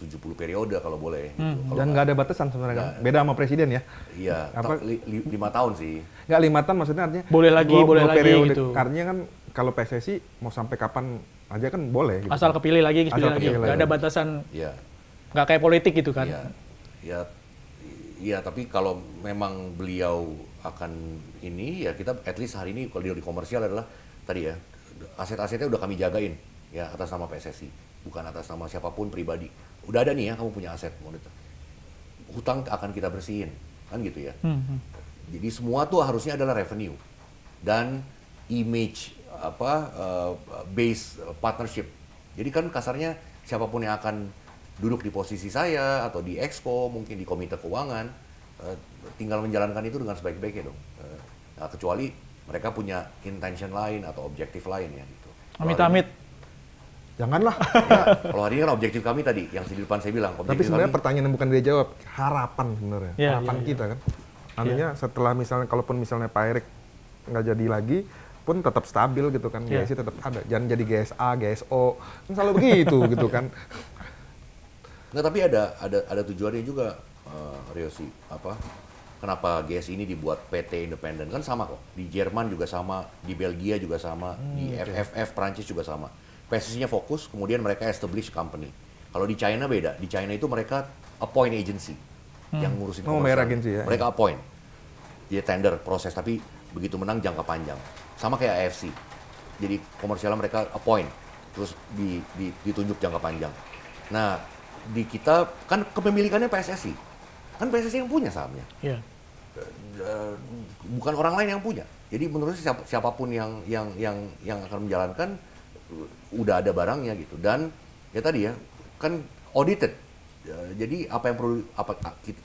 70 periode kalau boleh. Gitu. Dan nggak ada batasan sebenarnya, beda sama presiden ya. Iya, 5 tahun sih. Nggak 5 tahun maksudnya, artinya boleh lagi periode gitu. Artinya kan kalau PSSI mau sampai kapan aja kan boleh. Gitu. Asal kepilih lagi, nggak ada batasan. Iya. Nggak kayak politik gitu kan. Iya, tapi kalau memang beliau akan ini, ya kita at least hari ini kalau di komersial adalah tadi ya, aset-asetnya udah kami jagain ya atas nama PSSI, bukan atas nama siapapun pribadi. Udah ada nih ya, kamu punya aset monitor. Hutang akan kita bersihin, kan gitu ya. Jadi semua tuh harusnya adalah revenue dan image base partnership. Jadi kan kasarnya siapapun yang akan duduk di posisi saya atau di exco, mungkin di komite keuangan, tinggal menjalankan itu dengan sebaik-baiknya dong. Nah, kecuali mereka punya intention lain atau objektif lain ya gitu. Amit-amit. Janganlah. Ya, kalau hari ini kan objektif kami tadi, yang di depan saya bilang. Tapi sebenarnya pertanyaan yang bukan dia jawab, harapan sebenarnya. Harapan kita kan. Artinya setelah misalnya, kalaupun misalnya Pak Erick nggak jadi lagi, pun tetap stabil gitu kan. GSI tetap ada. Jangan jadi GSA, GSO. Kan selalu begitu gitu kan. Nggak, tapi ada tujuannya juga, Ryosi. Kenapa GSI ini dibuat PT independen? Kan sama kok. Di Jerman juga sama, di Belgia juga sama, di FFF Prancis juga sama. PSSI-nya fokus, kemudian mereka establish company. Kalau di China beda. Di China itu mereka appoint agency yang ngurusin komersial. Agency ya. Mereka appoint. Dia tender proses, tapi begitu menang jangka panjang. Sama kayak AFC. Jadi komersialnya mereka appoint, terus ditunjuk jangka panjang. Nah, di kita kan kepemilikannya PSSI. Kan PSSI yang punya sahamnya. Iya. Bukan orang lain yang punya. Jadi menurut saya siapapun yang akan menjalankan udah ada barangnya gitu. Dan ya tadi ya, kan audited. Jadi apa yang perlu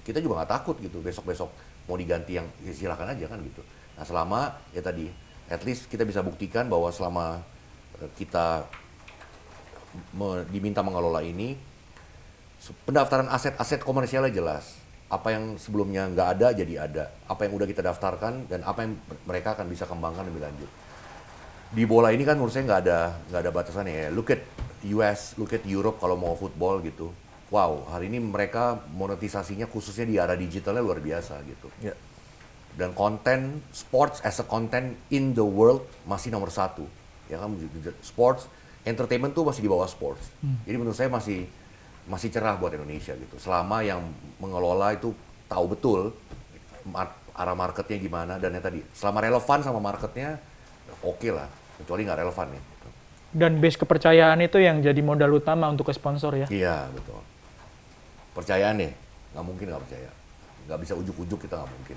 kita juga nggak takut gitu. Besok-besok mau diganti yang ya silakan aja kan gitu. Nah, selama ya tadi at least kita bisa buktikan bahwa selama kita diminta mengelola ini, pendaftaran aset-aset komersialnya jelas. Apa yang sebelumnya nggak ada jadi ada. Apa yang udah kita daftarkan dan apa yang mereka akan bisa kembangkan lebih lanjut. Di bola ini kan menurut saya nggak ada batasannya ya. Look at US, look at Europe kalau mau football gitu. Wow, hari ini mereka monetisasinya khususnya di arah digitalnya luar biasa gitu. Yeah. Dan konten sports as a content in the world masih nomor 1. Ya kan, sports, entertainment tuh masih di bawah sports. Jadi menurut saya masih cerah buat Indonesia gitu. Selama yang mengelola itu tahu betul arah marketnya gimana, dan yang tadi selama relevan sama marketnya oke lah, kecuali nggak relevan ya. Dan base kepercayaan itu yang jadi modal utama untuk ke sponsor ya. Iya betul. Percayaan nih, nggak mungkin nggak percaya. Nggak bisa ujuk-ujuk, kita nggak mungkin.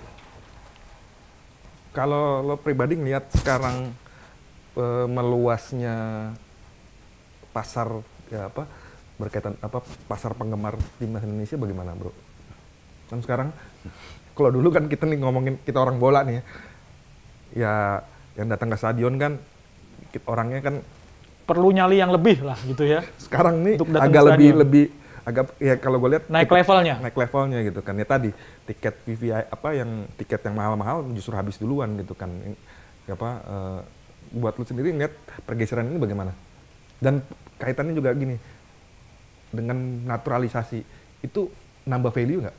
Kalau lo pribadi ngeliat sekarang meluasnya pasar ya berkaitan pasar penggemar timnas Indonesia bagaimana, bro? Kan sekarang kalau dulu kan kita nih ngomongin kita orang bola nih ya yang datang ke stadion kan orangnya kan perlu nyali yang lebih lah gitu ya. Sekarang nih agak lebih agak ya kalau gue lihat naik levelnya gitu kan. Ya tadi tiket VVIP tiket yang mahal-mahal justru habis duluan gitu kan. Buat lu sendiri ngeliat pergeseran ini bagaimana? Dan kaitannya juga gini, dengan naturalisasi itu nambah value nggak?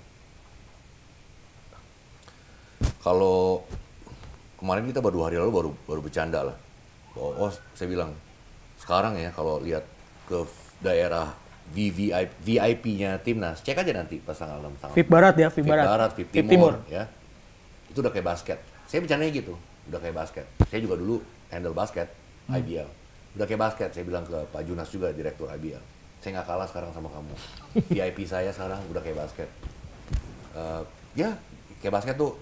Kalau kemarin kita baru hari lalu baru bercanda lah. Saya bilang sekarang ya kalau lihat ke daerah VIP-nya timnas, cek aja nanti pas tanggal 6 VIP Barat ya, VIP Barat, VIP Timur ya. Itu udah kayak basket. Saya bercandanya gitu, udah kayak basket. Saya juga dulu handle basket, IBL. Udah kayak basket, saya bilang ke Pak Junas juga, direktur IBL. Saya nggak kalah sekarang sama kamu. VIP saya sekarang udah kayak basket. Ya, kayak basket tuh,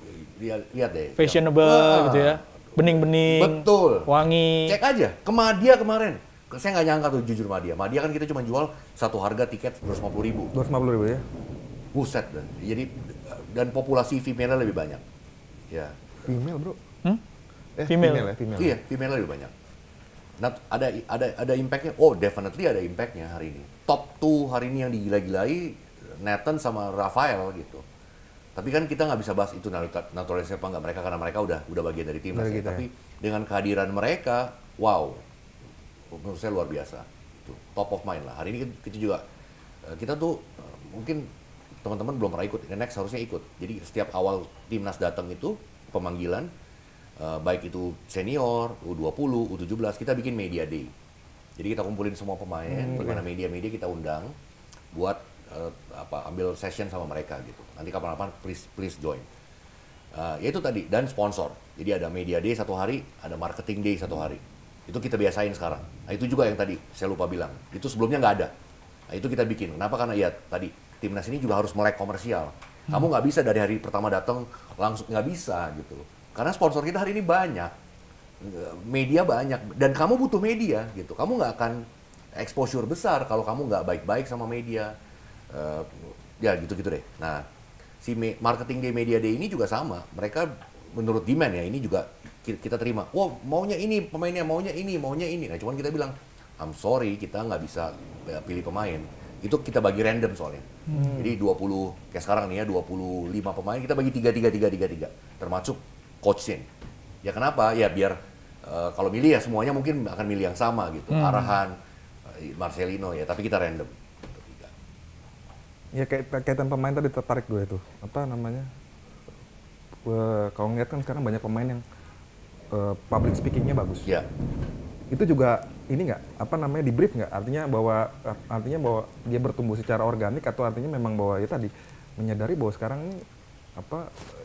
lihat deh. Fashionable gitu ya. Bening-bening, betul, wangi. Cek aja, ke Madia kemarin. Saya nggak nyangka tuh jujur Madia. Madia kan kita cuma jual satu harga tiket 250.000. 250.000 ya? Buset. Jadi, dan populasi female lebih banyak. Ya. Female, bro? Female. Female. Iya, female lebih banyak. Nah, ada impact-nya. Oh, definitely ada impact-nya hari ini. Top 2 hari ini yang digila-gilai Nathan sama Rafael gitu. Tapi kan kita nggak bisa bahas itu naturalisasi apa nggak mereka, karena mereka udah bagian dari timnas. Ya. Tapi dengan kehadiran mereka, wow, menurut saya luar biasa. Tuh, top of mind lah. Hari ini kita juga, kita tuh mungkin teman-teman belum pernah ikut, next harusnya ikut. Jadi setiap awal timnas datang itu pemanggilan, baik itu senior, U20, U17, kita bikin media day. Jadi kita kumpulin semua pemain, bagaimana media-media kita undang buat ambil session sama mereka gitu. Nanti kapan-kapan please join. Ya itu tadi, dan sponsor. Jadi ada media day 1 hari, ada marketing day 1 hari. Itu kita biasain sekarang. Nah itu juga yang tadi saya lupa bilang. Itu sebelumnya nggak ada. Nah itu kita bikin. Kenapa? Karena ya tadi timnas ini juga harus melek komersial. Kamu nggak bisa dari hari pertama datang langsung, nggak bisa gitu. Karena sponsor kita hari ini banyak, media banyak, dan kamu butuh media gitu. Kamu nggak akan exposure besar kalau kamu nggak baik-baik sama media. Ya gitu-gitu deh. Nah, si marketing day, media day ini juga sama. Mereka menurut demand ya, ini juga kita terima. Wow, maunya ini pemainnya, maunya ini. Nah, cuman kita bilang, I'm sorry, kita nggak bisa pilih pemain. Itu kita bagi random soalnya. Jadi 20, kayak sekarang nih ya, 25 pemain, kita bagi 3. Termasuk coach-in. Ya kenapa? Ya biar kalau milih ya semuanya mungkin akan milih yang sama gitu. Arahan, Marcelino ya, tapi kita random. Ya kaitan pemain tadi tertarik gue itu. Apa namanya? Kalau ngeliat kan sekarang banyak pemain yang public speakingnya bagus. Ya. Itu juga ini nggak apa namanya di brief nggak? Artinya bahwa dia bertumbuh secara organik atau artinya memang bahwa ya tadi menyadari bahwa sekarang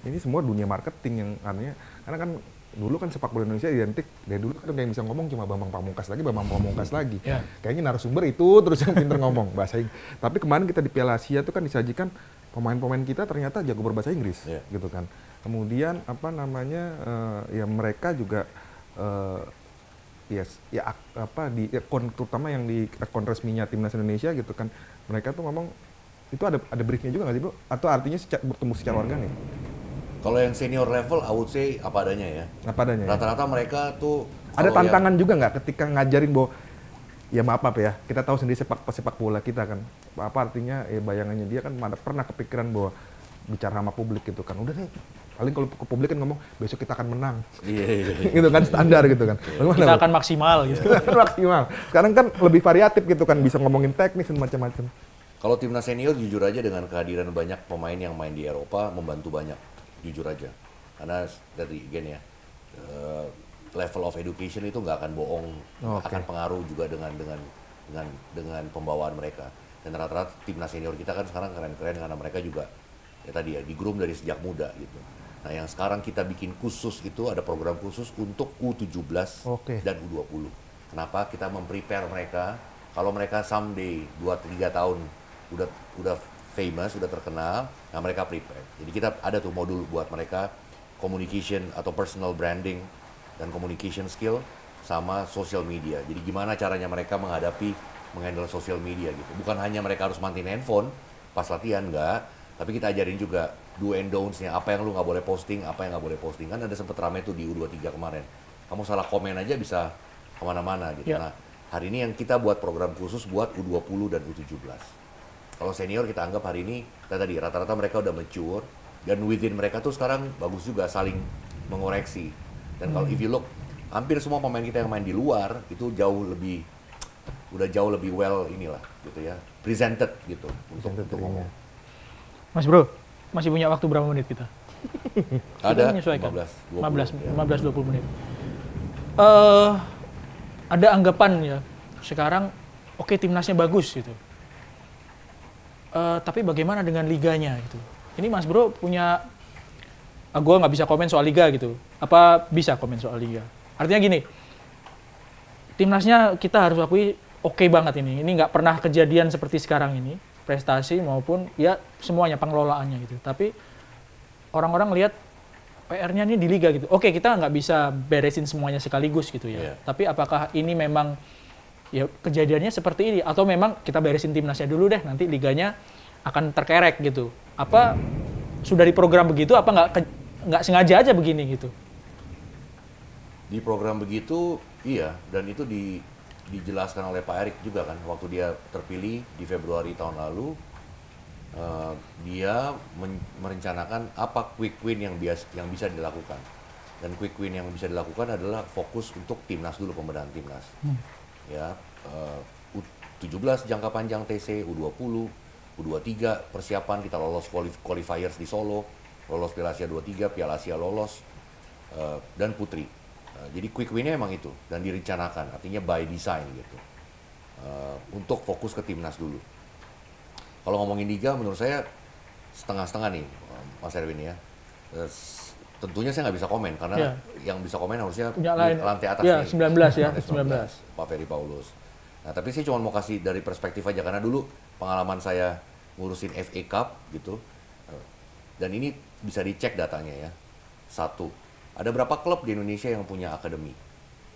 ini semua dunia marketing yang artinya karena kan dulu kan sepak bola Indonesia identik dari dulu kan yang bisa ngomong cuma Bambang Pamungkas lagi. Yeah. Kayaknya narasumber itu terus yang pinter ngomong bahasa Inggris. Tapi kemarin kita di Piala Asia itu kan disajikan pemain-pemain kita ternyata jago berbahasa Inggris, gitu kan. Kemudian ya mereka juga terutama yang di akun resminya timnas Indonesia gitu kan, mereka tuh ngomong itu ada briefnya juga nggak sih bro? Atau artinya bertumbuh secara organik? Kalau yang senior level, I would say apa adanya ya. Apa adanya. Rata-rata mereka tuh ada tantangan juga nggak ketika ngajarin bahwa ya maaf ya, kita tahu sendiri sepak bola kita kan, apa artinya bayangannya dia kan pernah kepikiran bahwa bicara sama publik gitu kan, udah nih paling kalau ke publik kan ngomong besok kita akan menang, gitu kan standar gitu kan. Kita akan maksimal gitu. Maksimal. Sekarang kan lebih variatif gitu kan, bisa ngomongin teknis dan macam-macam. Kalau timnas senior jujur aja dengan kehadiran banyak pemain yang main di Eropa membantu banyak, jujur aja. Karena dari level of education itu nggak akan bohong, akan pengaruh juga dengan pembawaan mereka. Dan rata-rata timnas senior kita kan sekarang keren-keren karena mereka juga ya tadi ya di-groom dari sejak muda gitu. Nah yang sekarang kita bikin khusus itu ada program khusus untuk U17 dan U20. Kenapa? Kita memprepare mereka kalau mereka someday 2-3 tahun udah famous, udah terkenal, nah mereka prepare. Jadi kita ada tuh modul buat mereka communication atau personal branding dan communication skill sama social media. Jadi gimana caranya mereka menghandle social media gitu. Bukan hanya mereka harus matiin handphone pas latihan, enggak. Tapi kita ajarin juga do and don'ts-nya, apa yang lu nggak boleh posting, apa yang nggak boleh posting. Kan ada sempet rame tuh di U23 kemarin. Kamu salah komen aja bisa kemana-mana gitu. Nah, hari ini yang kita buat program khusus buat U20 dan U17. Kalau senior kita anggap hari ini, tadi rata-rata mereka udah mature, dan within mereka tuh sekarang bagus juga saling mengoreksi. Dan kalau if you look, hampir semua pemain kita yang main di luar, itu udah jauh lebih well inilah gitu ya, presented gitu untuk ngomong. Mas Bro, masih punya waktu berapa menit kita? Ada, menyesuaikan. 15-20 menit. Ada anggapan ya, sekarang oke, timnasnya bagus gitu. Tapi bagaimana dengan liganya gitu? Ini Mas Bro punya, gue nggak bisa komen soal liga gitu. Apa bisa komen soal liga? Artinya gini, timnasnya kita harus akui oke banget ini. Ini nggak pernah kejadian seperti sekarang ini, prestasi maupun ya semuanya pengelolaannya gitu. Tapi orang-orang lihat PR-nya ini di liga gitu. Oke, kita nggak bisa beresin semuanya sekaligus gitu ya. Tapi apakah ini memang ya kejadiannya seperti ini atau memang kita beresin timnasnya dulu deh, nanti liganya akan terkerek gitu? Apa sudah di program begitu? Apa nggak sengaja aja begini gitu? Di program begitu, iya, dan itu dijelaskan oleh Pak Erik juga kan, waktu dia terpilih di Februari tahun lalu, dia merencanakan apa quick win yang bisa dilakukan. Dan quick win yang bisa dilakukan adalah fokus untuk timnas dulu, pembenahan timnas. Ya, U17 jangka panjang TC, U20, U23 persiapan, kita lolos qualifiers di Solo, lolos Piala Asia 23, Piala Asia lolos, dan Putri. Jadi quick win-nya emang itu, dan direncanakan, artinya by design gitu. Untuk fokus ke timnas dulu. Kalau ngomongin liga, menurut saya setengah-setengah nih, Mas Erwin ya. Tentunya saya nggak bisa komen, karena yang bisa komen harusnya lantai atas ya, nih. 19 ya, 19. Pak Ferry Paulus. Nah, tapi saya cuma mau kasih dari perspektif aja, karena dulu pengalaman saya ngurusin FA Cup gitu. Dan ini bisa dicek datanya ya. 1. Ada berapa klub di Indonesia yang punya akademi?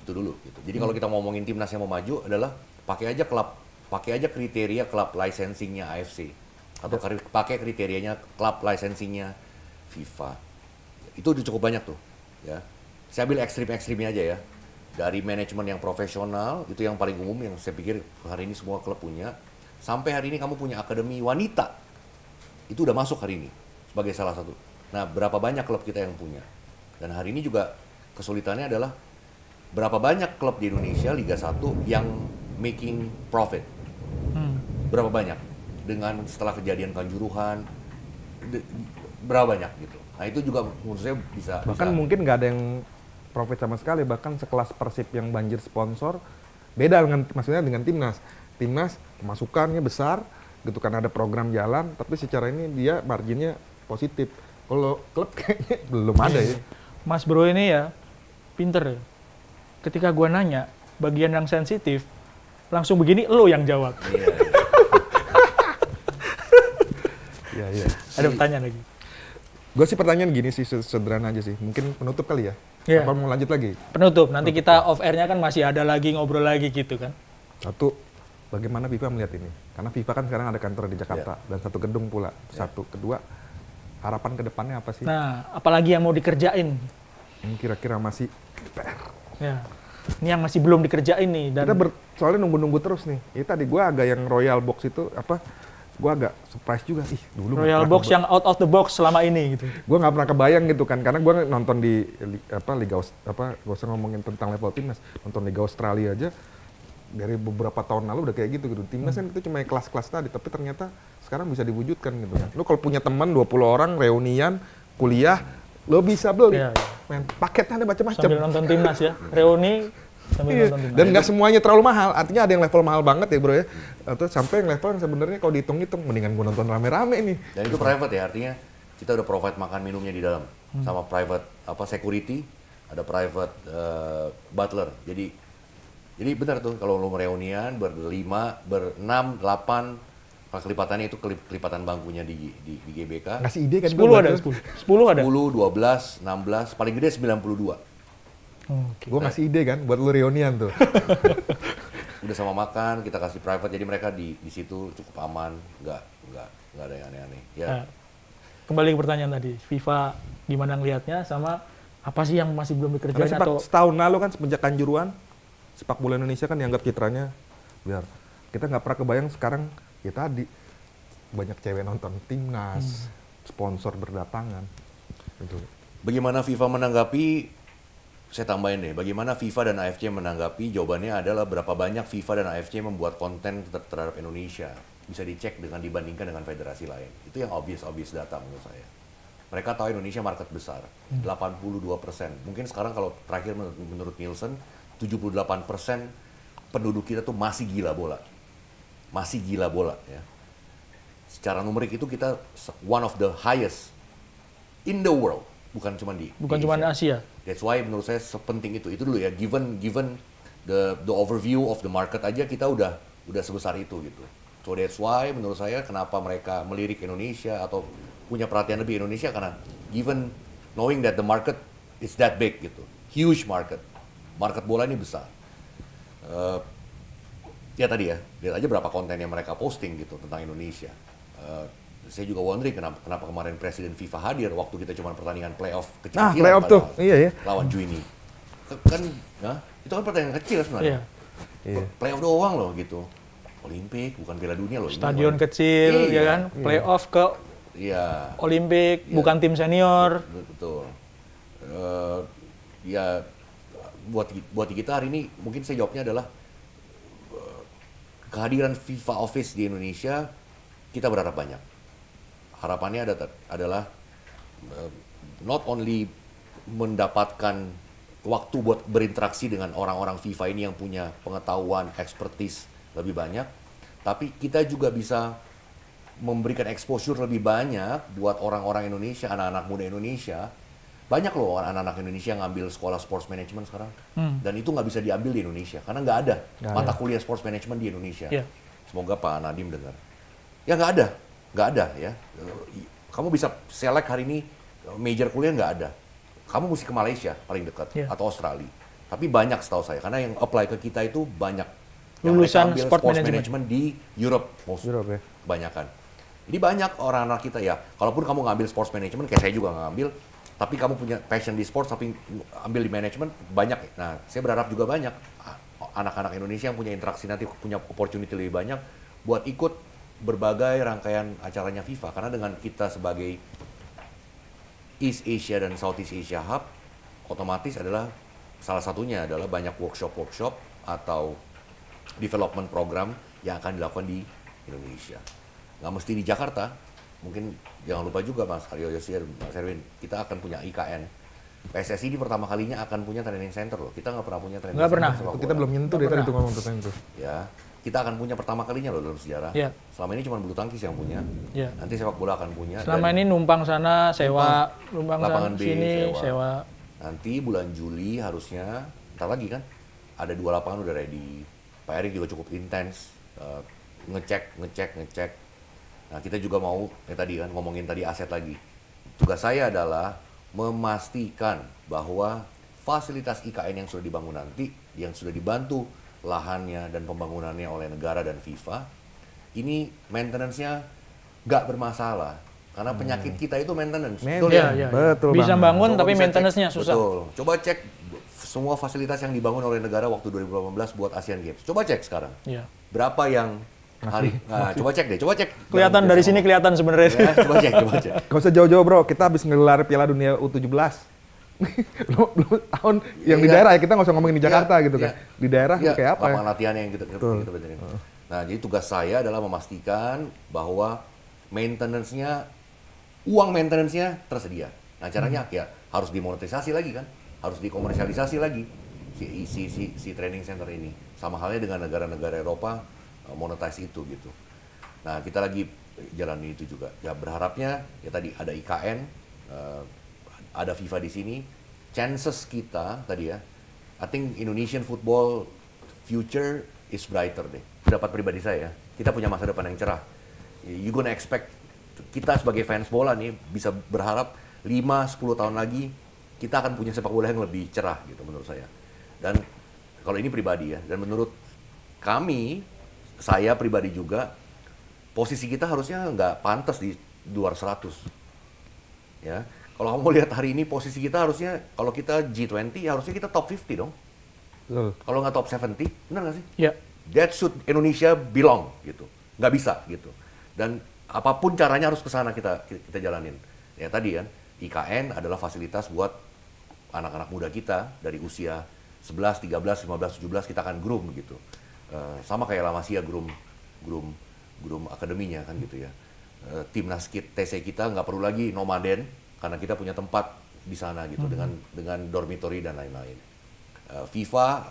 Itu dulu gitu. Jadi kalau kita ngomongin timnas yang mau maju adalah pakai aja kriteria klub licensingnya AFC atau pakai kriterianya klub licensingnya FIFA. Itu udah cukup banyak tuh, ya. Saya ambil ekstrim-ekstrimnya aja ya. Dari manajemen yang profesional, itu yang paling umum yang saya pikir hari ini semua klub punya. Sampai hari ini kamu punya akademi wanita. Itu udah masuk hari ini sebagai salah satu. Nah, berapa banyak klub kita yang punya? Dan hari ini juga kesulitannya adalah berapa banyak klub di Indonesia Liga 1 yang making profit? Berapa banyak? dengan setelah kejadian Kanjuruhan, berapa banyak gitu. Nah itu juga menurut saya bisa bahkan mungkin nggak ada yang profit sama sekali, bahkan sekelas Persib yang banjir sponsor beda dengan, maksudnya dengan timnas pemasukannya besar gitu kan, ada program jalan, tapi secara ini dia marginnya positif. Kalau klub kayaknya belum ada ya. Mas Bro ini ya pinter ya. Ketika gua nanya bagian yang sensitif, langsung begini lo yang jawab. Iya. Ada pertanyaan lagi? Gue sih pertanyaan gini sih, sederhana aja sih. Mungkin penutup kali ya? Iya. Apa mau lanjut lagi? Penutup. Nanti kita off air-nya kan masih ada lagi, ngobrol lagi gitu kan. Satu, bagaimana FIFA melihat ini? Karena FIFA kan sekarang ada kantor di Jakarta dan satu gedung pula. Satu, kedua, harapan ke depannya apa sih? Nah, apalagi yang mau dikerjain? Kira-kira masih PR. Ya. Ini yang masih belum dikerjain nih. Dan Kita soalnya nunggu-nunggu terus nih. Ini tadi gue agak yang Royal Box itu gue agak surprise juga. Dulu Royal Box yang out of the box selama ini gitu. Gue nggak pernah kebayang gitu kan, karena gue nonton di Liga gak usah ngomongin tentang level timnas, nonton Liga Australia aja dari beberapa tahun lalu udah kayak gitu. Timnas kan itu cuma kelas-kelas tadi, tapi ternyata sekarang bisa diwujudkan gitu kan. Lu kalau punya teman 20 orang reunian kuliah, lo bisa beli. Iya. Men, paketnya ada macam-macam. Sambil nonton timnas ya, reuni sambil nonton timnas. Dan nggak semuanya terlalu mahal, artinya ada yang level mahal banget ya bro ya, atau sampai yang level yang sebenarnya kalau dihitung-hitung mendingan gue nonton rame-rame nih. Dan itu private ya, artinya kita udah provide makan minumnya di dalam, sama private security, ada private butler. Jadi benar tuh kalau lo reunian berlima, berenam, 8, kelipatannya itu kelipatan bangkunya di GBK. Ngasih ide kan? 10 ada, 10 ada. 10, 12, 16, paling gede 92. Gue ngasih ide kan buat lu reunian tuh. Udah sama makan, kita kasih private, jadi mereka di situ cukup aman, nggak ada yang aneh-aneh. Ya. Nah, kembali ke pertanyaan tadi, FIFA gimana ngelihatnya sama apa sih yang masih belum dikerjain atau setahun lalu kan semenjak Kanjuruhan, sepak bola Indonesia kan dianggap citranya biar kita nggak pernah kebayang sekarang ya tadi banyak cewek nonton timnas, sponsor berdatangan. Gitu. Bagaimana FIFA menanggapi? Saya tambahin deh, bagaimana FIFA dan AFC menanggapi? Jawabannya adalah berapa banyak FIFA dan AFC membuat konten terhadap Indonesia. Bisa dicek dengan dibandingkan dengan federasi lain. Itu yang obvious data menurut saya. Mereka tahu Indonesia market besar, 82%. Mungkin sekarang kalau terakhir menurut Nielsen, 78% penduduk kita tuh masih gila bola. Masih gila bola ya. Secara numerik itu kita one of the highest in the world. Bukan cuma di Asia. That's why menurut saya sepenting itu. Itu dulu ya, given the overview of the market aja kita udah sebesar itu gitu. So that's why menurut saya kenapa mereka melirik Indonesia atau punya perhatian lebih Indonesia, karena given knowing that the market is that big gitu. Huge market. Market bola ini besar. Ya tadi ya, lihat aja berapa konten yang mereka posting gitu tentang Indonesia. Saya juga wondering kenapa kemarin Presiden FIFA hadir waktu kita cuma pertandingan playoff kecil-kecilan. Playoff tuh, iya ya. Lawan Juini. Kan, itu kan pertandingan kecil sebenarnya. Iya. Playoff doang loh gitu. Olimpik, bukan Piala Dunia loh. Stadion kecil, ya kan? Playoff ke Olimpik, bukan tim senior. Betul. Ya, buat kita hari ini mungkin saya jawabnya adalah kehadiran FIFA Office di Indonesia, kita berharap banyak. Harapannya adalah not only mendapatkan waktu buat berinteraksi dengan orang-orang FIFA ini yang punya pengetahuan, expertise lebih banyak, tapi kita juga bisa memberikan exposure lebih banyak buat orang-orang Indonesia, anak-anak muda Indonesia. Banyak loh anak-anak Indonesia yang ngambil sekolah sports management sekarang, dan itu nggak bisa diambil di Indonesia karena nggak ada mata kuliah sports management di Indonesia. Semoga Pak Nadiem dengar. Ya nggak ada ya. Kamu bisa select hari ini major kuliah nggak ada. Kamu mesti ke Malaysia paling dekat atau Australia. Tapi banyak setahu saya karena yang apply ke kita itu banyak. Yang lulusan ambil sport management di Europe, ya. Kebanyakan. Jadi banyak orang-orang kita ya. Kalaupun kamu ngambil sports management, kayak saya juga ngambil, tapi kamu punya passion di sports tapi ambil di management banyak. Nah, saya berharap juga banyak anak-anak Indonesia yang punya interaksi nanti punya opportunity lebih banyak buat ikut berbagai rangkaian acaranya FIFA, karena dengan kita sebagai East Asia dan Southeast Asia Hub, otomatis adalah salah satunya adalah banyak workshop atau development program yang akan dilakukan di Indonesia. nggak mesti di Jakarta. Mungkin jangan lupa juga Mas Aryo Yosir, Mas Erwin, kita akan punya IKN. PSSI ini pertama kalinya akan punya training center loh. Kita nggak pernah punya training Nggak center. pernah. Kita belum nyentuh deh tadi tuh ngomong tentang itu. Ya, kita akan punya pertama kalinya loh dalam sejarah. Ya. Selama ini cuma bulu tangkis yang punya. Ya. Nanti sepak bola akan punya. Selama ini numpang sana, sewa, numpang lapangan sana, B, sini, sewa. Nanti bulan Juli harusnya, ntar lagi kan, ada 2 lapangan udah ready. Pak Erik juga cukup intens, ngecek. Nah kita juga mau, tadi kan ngomongin tadi aset lagi. Tugas saya adalah memastikan bahwa fasilitas IKN yang sudah dibangun nanti, yang sudah dibantu lahannya dan pembangunannya oleh negara dan FIFA, ini maintenance-nya nggak bermasalah. Karena penyakit kita itu maintenance. Betul ya? Ya. Betul Bisa banget. bangun Coba tapi bisa maintenance-nya cek. susah. Betul. Coba cek semua fasilitas yang dibangun oleh negara waktu 2018 buat Asian Games. Coba cek sekarang. Iya. Berapa yang hari? Nah, coba cek deh, coba cek. Kelihatan dari sini kelihatan sebenarnya. Ya, coba cek. Gak usah jauh-jauh bro, kita habis ngegelar Piala Dunia U17. Belum tahun yang di Iya. daerah ya, kita nggak usah ngomongin di Jakarta Iya, gitu kan. iya. Di daerah Iya, kayak apa ya? lapangan latihannya yang kita benerin. Nah, jadi tugas saya adalah memastikan bahwa uang maintenance-nya tersedia. Nah, caranya ya harus dimonetisasi lagi kan, harus dikomersialisasi lagi si training center ini. Sama halnya dengan negara-negara Eropa monetize itu gitu. Nah, kita lagi jalan itu juga. Ya berharapnya ya tadi ada IKN, ada FIFA di sini. Chances kita tadi ya, I think Indonesian football future is brighter deh. Pendapat pribadi saya, kita punya masa depan yang cerah. You gonna expect kita sebagai fans bola nih bisa berharap 5-10 tahun lagi kita akan punya sepak bola yang lebih cerah gitu menurut saya. Dan kalau ini pribadi ya, dan menurut kami, saya pribadi juga, posisi kita harusnya nggak pantas di luar 100. Ya, kalau kamu lihat hari ini posisi kita harusnya, kalau kita G20 harusnya kita top 50 dong. Betul. Kalau nggak top 70, benar nggak sih? Iya. That should Indonesia belong gitu. Nggak bisa gitu. Dan apapun caranya harus ke sana kita jalanin. Ya tadi kan, IKN adalah fasilitas buat anak-anak muda kita dari usia 11, 13, 15, 17 kita akan groom gitu. Sama kayak La Masia groom akademinya kan gitu ya. Timnas TC kita nggak perlu lagi nomaden karena kita punya tempat di sana gitu dengan dormitory dan lain-lain. FIFA,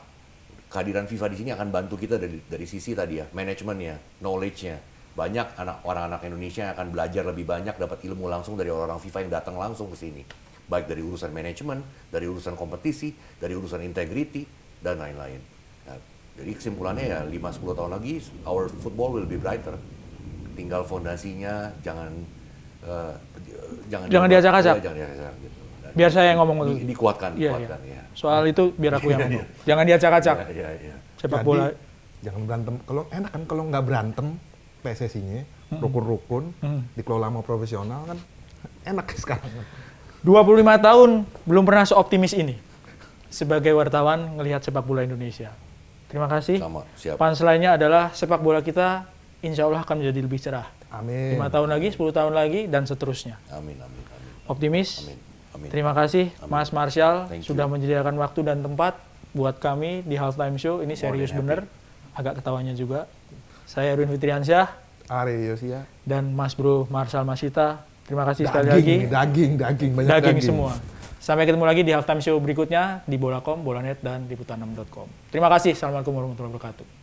kehadiran FIFA di sini akan bantu kita dari sisi tadi ya, manajemennya, knowledge-nya. Banyak orang-anak Indonesia yang akan belajar lebih banyak, dapat ilmu langsung dari orang-orang FIFA yang datang langsung ke sini. Baik dari urusan manajemen, dari urusan kompetisi, dari urusan integrity, dan lain-lain. Nah, jadi kesimpulannya ya 5-10 tahun lagi, our football will be brighter. Tinggal fondasinya jangan diacak-acak. Jangan diacak-acak gitu. Dan Biar saya yang ngomong dulu. dikuatkan Iya. ya. Soal itu biar aku yang ngomong. Jangan diacak-acak. Iya. Sepak Jadi, bola. jangan berantem. Kalau enak kan kalau nggak berantem PSSI-nya rukun-rukun dikelola sama profesional kan enak sekarang. 25 tahun belum pernah seoptimis ini sebagai wartawan ngelihat sepak bola Indonesia. Terima kasih. Sama, siap. Punchline-nya adalah sepak bola kita insya Allah akan menjadi lebih cerah. Amin. 5 tahun lagi, 10 tahun lagi, dan seterusnya. Amin. Optimis. Amin. Terima kasih Amin. Mas Marshall Thank you. sudah menyediakan waktu dan tempat buat kami di Halftime Show. Ini serius than bener, agak ketawanya juga. Saya Erwin Fitriansyah Aryo Yosia. dan Mas Bro Marshall Masita. Terima kasih sekali lagi. Daging, banyak Daging semua. Sampai ketemu lagi di Halftime Show berikutnya di Bola.com, Bolanet, dan Liputan6.com. Terima kasih. Assalamualaikum warahmatullahi wabarakatuh.